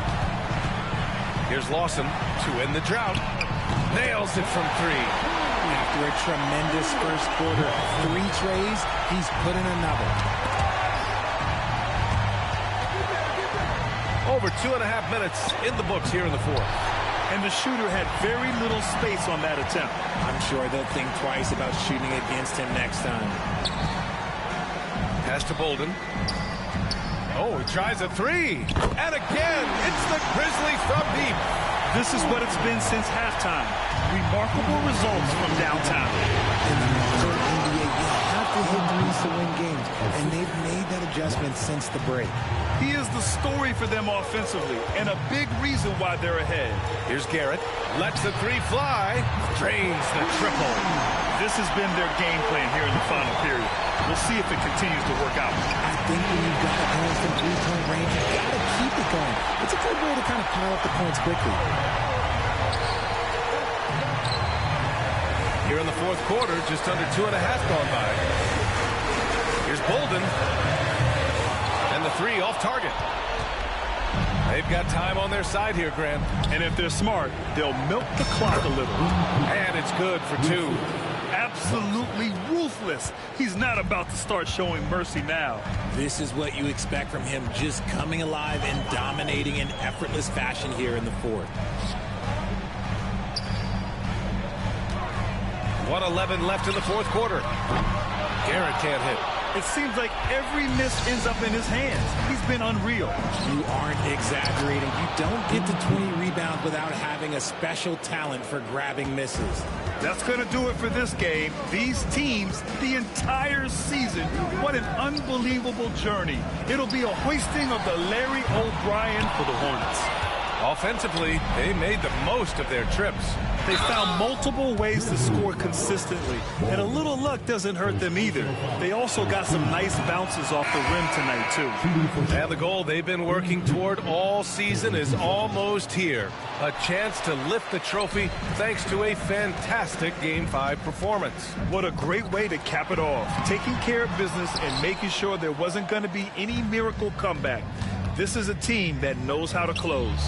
Speaker 1: Here's Lawson to end the drought. Nails it from 3.
Speaker 10: After a tremendous first quarter, 3 trays, he's put in another.
Speaker 1: Over 2.5 minutes in the books here in the 4th.
Speaker 7: And the shooter had very little space on that attempt.
Speaker 10: I'm sure they'll think twice about shooting against him next time.
Speaker 1: Pass to Bolden. Oh, he tries a 3. And again, it's the Grizzlies from deep.
Speaker 7: This is what it's been since halftime. Remarkable results from downtown.
Speaker 10: In the modern NBA, you have to hit threes to win games, and they've made that adjustment since the break.
Speaker 7: He is the story for them offensively, and a big reason why they're ahead.
Speaker 1: Here's Garrett. Lets the 3 fly. Drains the triple.
Speaker 7: This has been their game plan here in the final period. We'll see if it continues to work out.
Speaker 10: I think when you've got opponents from 3-point range, you've got to keep it going. It's a good way to kind of pile up the points quickly.
Speaker 1: Here in the 4th quarter, just under 2.5 gone by. Here's Bolden. And the 3 off target. They've got time on their side here, Grant.
Speaker 7: And if they're smart, they'll milk the clock a little.
Speaker 1: And it's good for 2.
Speaker 7: Absolutely ruthless. He's not about to start showing mercy now.
Speaker 10: This is what you expect from him, just coming alive and dominating in effortless fashion here in the 4th.
Speaker 1: 1:11 left in the 4th quarter. Garrett can't hit.
Speaker 7: It seems like every miss ends up in his hands. He's been unreal.
Speaker 10: You aren't exaggerating. You don't get to 20 rebounds without having a special talent for grabbing misses.
Speaker 7: That's going to do it for this game. These teams, the entire season, what an unbelievable journey. It'll be a hoisting of the Larry O'Brien for the Hornets.
Speaker 1: Offensively, they made the most of their trips.
Speaker 7: They found multiple ways to score consistently, and a little luck doesn't hurt them either. They also got some nice bounces off the rim tonight, too.
Speaker 1: And the goal they've been working toward all season is almost here. A chance to lift the trophy thanks to a fantastic Game 5 performance.
Speaker 7: What a great way to cap it off. Taking care of business and making sure there wasn't going to be any miracle comeback. This is a team that knows how to close.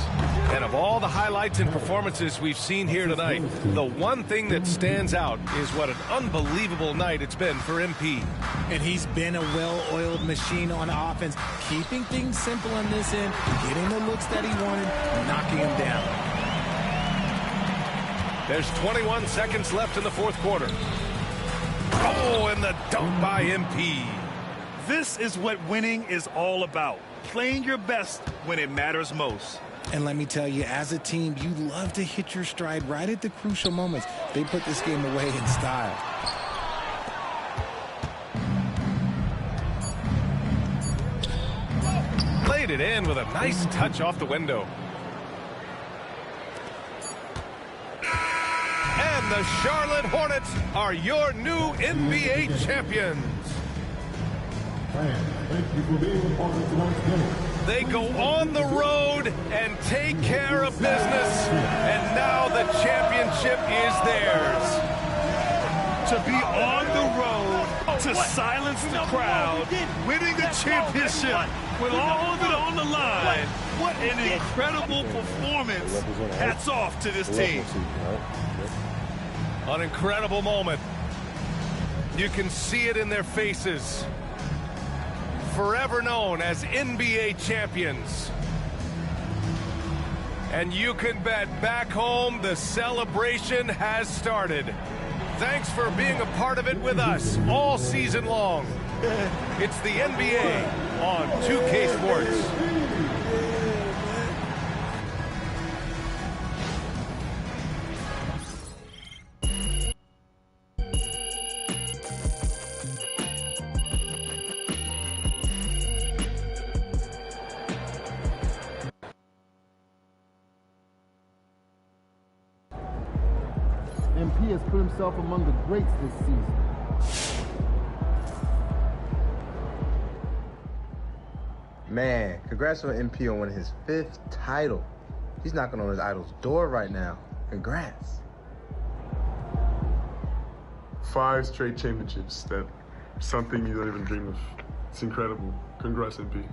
Speaker 1: And of all the highlights and performances we've seen here tonight, the one thing that stands out is what an unbelievable night it's been for MP.
Speaker 10: And he's been a well-oiled machine on offense, keeping things simple on this end, getting the looks that he wanted, knocking him down.
Speaker 1: There's 21 seconds left in the 4th quarter. Oh, and the dunk by MP.
Speaker 7: This is what winning is all about. playing your best when it matters most.
Speaker 10: And let me tell you, as a team, you love to hit your stride right at the crucial moments. They put this game away in style.
Speaker 1: Played it in with a nice touch off the window. And the Charlotte Hornets are your new NBA champions.
Speaker 13: Thank you for being a part of tonight's game.
Speaker 1: They go on the road and take care of business, and now the championship is theirs.
Speaker 7: To be on the road, to silence the crowd, winning the championship with all of it on the line. What an incredible performance. Hats off to this team.
Speaker 1: An incredible moment. You can see it in their faces. Forever known as NBA champions. And you can bet back home the celebration has started. Thanks for being a part of it with us all season long. It's the NBA on 2K Sports.
Speaker 12: MP has put himself among the greats this season.
Speaker 18: Man, congrats on MP on winning his 5th title. He's knocking on his idol's door right now. Congrats.
Speaker 19: 5 straight championships. That's something you don't even dream of. It's incredible. Congrats, MP.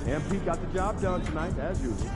Speaker 12: MP got the job done tonight, as usual.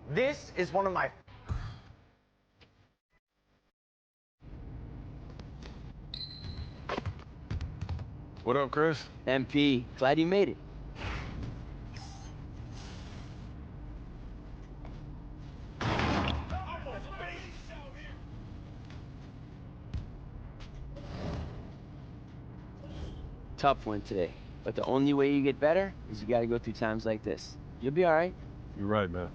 Speaker 20: This is one of my...
Speaker 1: What up, Chris?
Speaker 20: MP, glad you made it. Tough one today, but the only way you get better is you got to go through times like this. You'll be all right.
Speaker 1: You're right, man.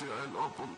Speaker 21: hier einen ab und...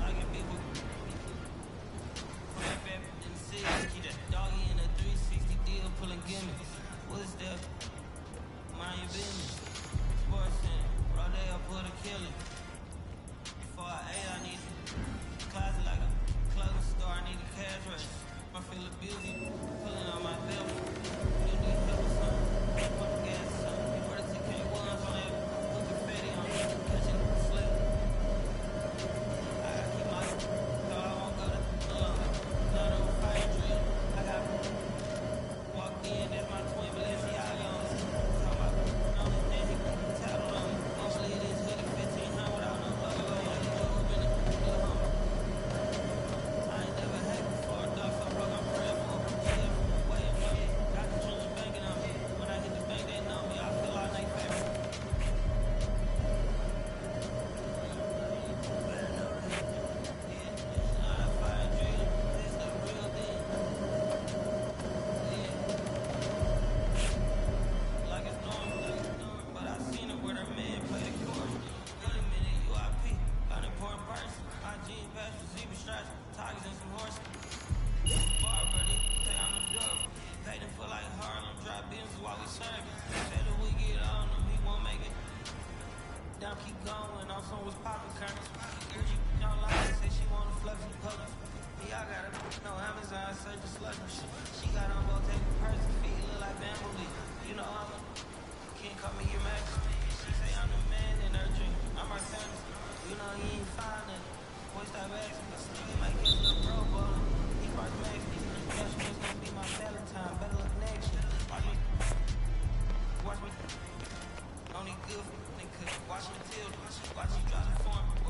Speaker 22: Like
Speaker 21: Only good, watch it till, watch you drop it for him.